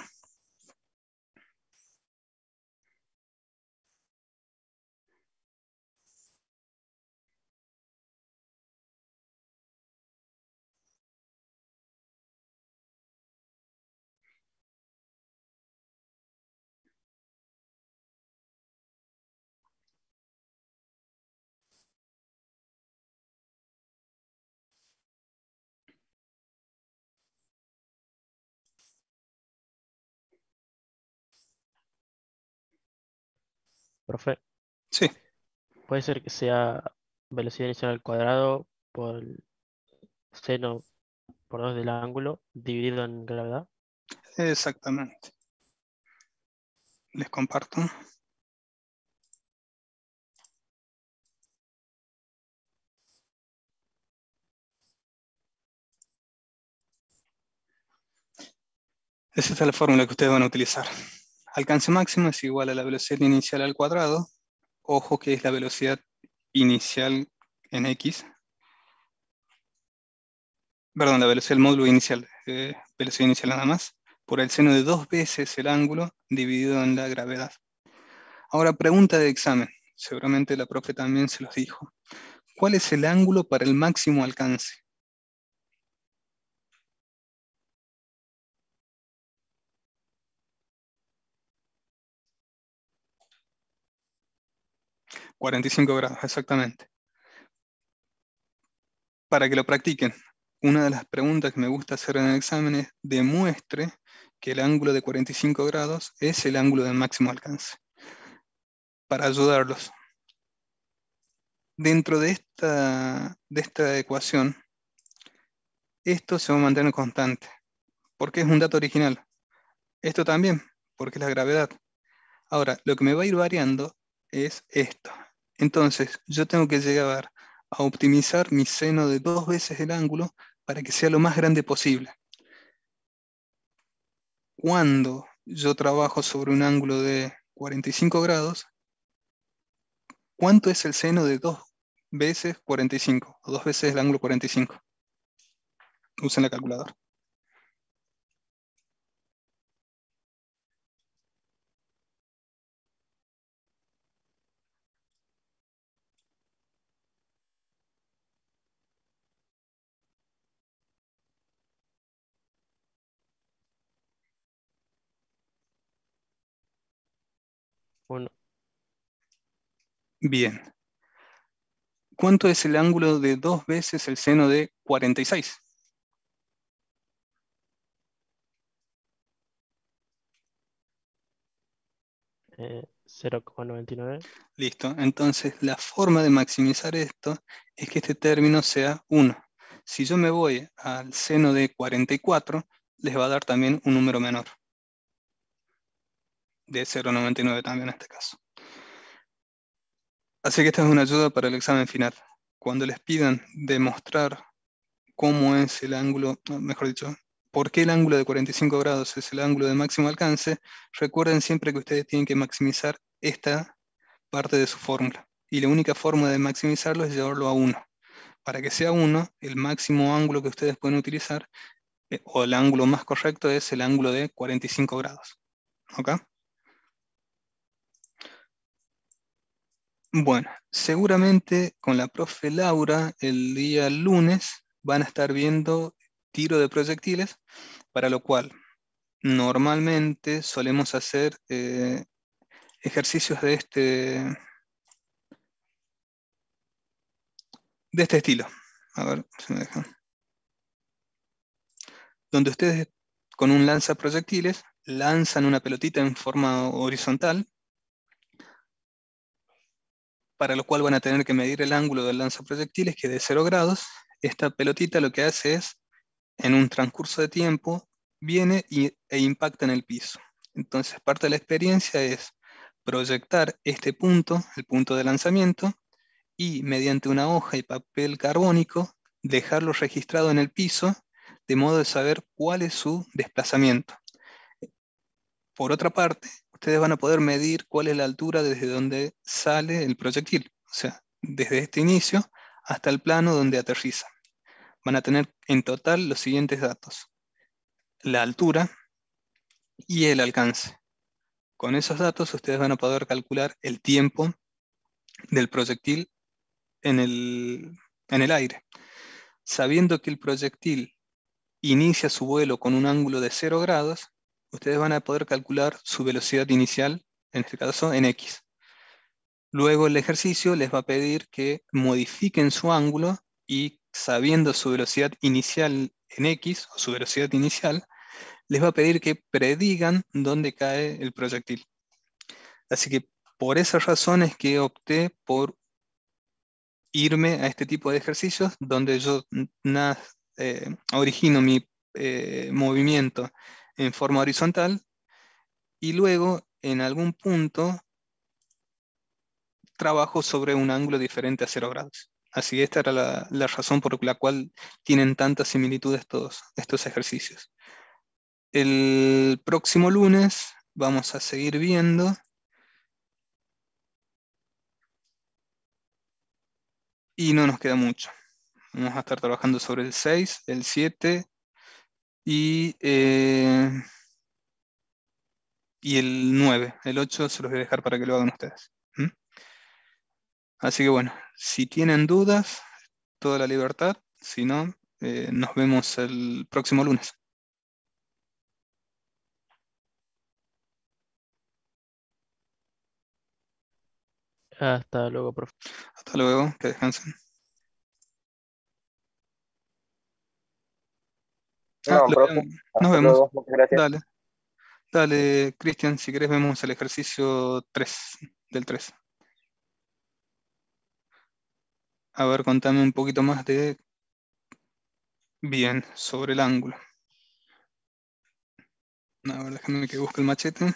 Profe, Sí, puede ser que sea velocidad inicial al cuadrado por el seno por 2 del ángulo dividido en gravedad. exactamente. Les comparto. Es esta la fórmula que ustedes van a utilizar. Alcance máximo es igual a la velocidad inicial al cuadrado. Ojo que es la velocidad inicial en X. Perdón, la velocidad del módulo inicial. Velocidad inicial nada más. Por el seno de 2 veces el ángulo dividido en la gravedad. Ahora, pregunta de examen. Seguramente la profe también se los dijo. ¿Cuál es el ángulo para el máximo alcance? $45, exactamente. Para que lo practiquen, una de las preguntas que me gusta hacer en el examen es demuestre que el ángulo de 45 grados es el ángulo de máximo alcance. Para ayudarlos. Dentro de esta ecuación, esto se va a mantener constante, porque es un dato original. Esto también, porque es la gravedad. Ahora, lo que me va a ir variando es esto. Entonces, yo tengo que llegar a optimizar mi seno de 2 veces el ángulo para que sea lo más grande posible. Cuando yo trabajo sobre un ángulo de 45 grados, ¿cuánto es el seno de 2 veces 45? O 2 veces el ángulo 45. Usen la calculadora. Uno, Bien. ¿Cuánto es el ángulo de 2 veces el seno de 46? 0,99. Listo. Entonces, la forma de maximizar esto es que este término sea 1. Si yo me voy al seno de 44, les va a dar también un número menor. De 0,99 también en este caso. Así que esta es una ayuda para el examen final. Cuando les pidan demostrar cómo es el ángulo, mejor dicho, por qué el ángulo de 45 grados es el ángulo de máximo alcance, recuerden siempre que ustedes tienen que maximizar esta parte de su fórmula. Y la única forma de maximizarlo es llevarlo a 1. Para que sea 1, el máximo ángulo que ustedes pueden utilizar, o el ángulo más correcto, es el ángulo de 45 grados. ¿Ok? Bueno, seguramente con la profe Laura el día lunes van a estar viendo tiro de proyectiles, para lo cual normalmente solemos hacer ejercicios de este estilo. A ver si me dejan. Donde ustedes con un lanzaproyectiles lanzan una pelotita en forma horizontal, para lo cual van a tener que medir el ángulo del lanzaproyectiles, que es de 0 grados. Esta pelotita lo que hace es, en un transcurso de tiempo, viene e impacta en el piso. Entonces, parte de la experiencia es proyectar este punto, el punto de lanzamiento, y mediante una hoja y papel carbónico, dejarlo registrado en el piso, de modo de saber cuál es su desplazamiento. Por otra parte, ustedes van a poder medir cuál es la altura desde donde sale el proyectil, o sea, desde este inicio hasta el plano donde aterriza. Van a tener en total los siguientes datos: la altura, y el alcance. Con esos datos ustedes van a poder calcular el tiempo del proyectil en el aire. Sabiendo que el proyectil inicia su vuelo con un ángulo de 0 grados, ustedes van a poder calcular su velocidad inicial, en este caso en X. Luego el ejercicio les va a pedir que modifiquen su ángulo y sabiendo su velocidad inicial en X, o su velocidad inicial, les va a pedir que predigan dónde cae el proyectil. Así que por esas razones que opté por irme a este tipo de ejercicios donde yo origino mi movimiento en forma horizontal y luego en algún punto trabajo sobre un ángulo diferente a 0 grados. Así que esta era la razón por la cual tienen tanta similitud estos ejercicios. El próximo lunes vamos a seguir viendo y no nos queda mucho. Vamos a estar trabajando sobre el 6, el 7 y el 9. El 8 se los voy a dejar para que lo hagan ustedes. ¿Mm? Así que bueno, si tienen dudas, toda la libertad. Si no, nos vemos el próximo lunes. Hasta luego, profe. Hasta luego, que descansen. No, profe, Nos hasta vemos. luego, muchas gracias. Dale, dale, Cristian, si querés vemos el ejercicio 3 del 3. A ver, contame un poquito más bien, sobre el ángulo. A ver, déjame que busque el machete.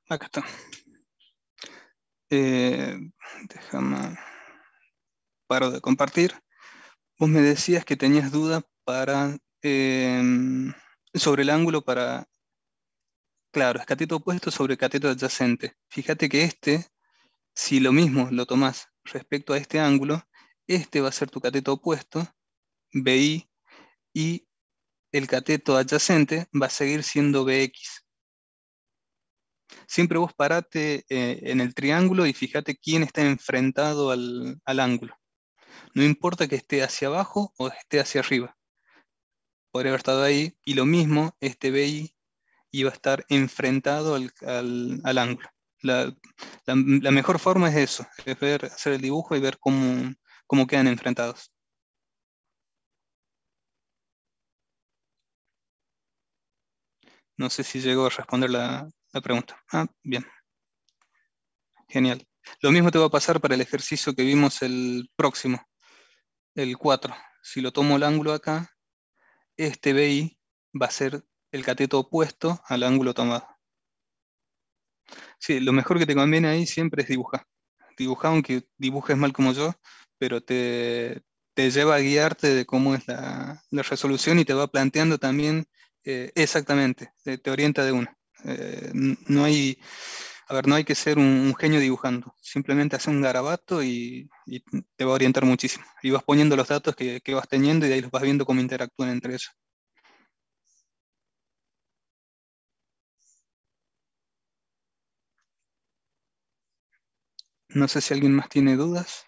Acá está. Déjame, paro de compartir. Vos me decías que tenías dudas sobre el ángulo para, claro, es cateto opuesto sobre cateto adyacente. Fíjate que si lo mismo lo tomás respecto a este ángulo, este va a ser tu cateto opuesto, BI, y el cateto adyacente va a seguir siendo BX. Siempre vos parate en el triángulo y fíjate quién está enfrentado al ángulo. No importa que esté hacia abajo o esté hacia arriba. Podría haber estado ahí, y lo mismo, este BI iba a estar enfrentado al ángulo. La mejor forma es eso, es hacer el dibujo y ver cómo quedan enfrentados. No sé si llegó a responder la pregunta. Ah, bien, genial. Lo mismo te va a pasar para el ejercicio que vimos el próximo, el 4. Si lo tomo el ángulo acá, este BI va a ser el cateto opuesto al ángulo tomado. Sí, lo mejor que te conviene ahí siempre es dibujar. Dibujar, aunque dibujes mal como yo, pero te lleva a guiarte de cómo es la resolución y te va planteando también exactamente, te orienta de una. No hay, a ver, no hay que ser un genio dibujando, simplemente hacer un garabato y te va a orientar muchísimo. Y vas poniendo los datos que vas teniendo y de ahí los vas viendo cómo interactúan entre ellos. No sé si alguien más tiene dudas.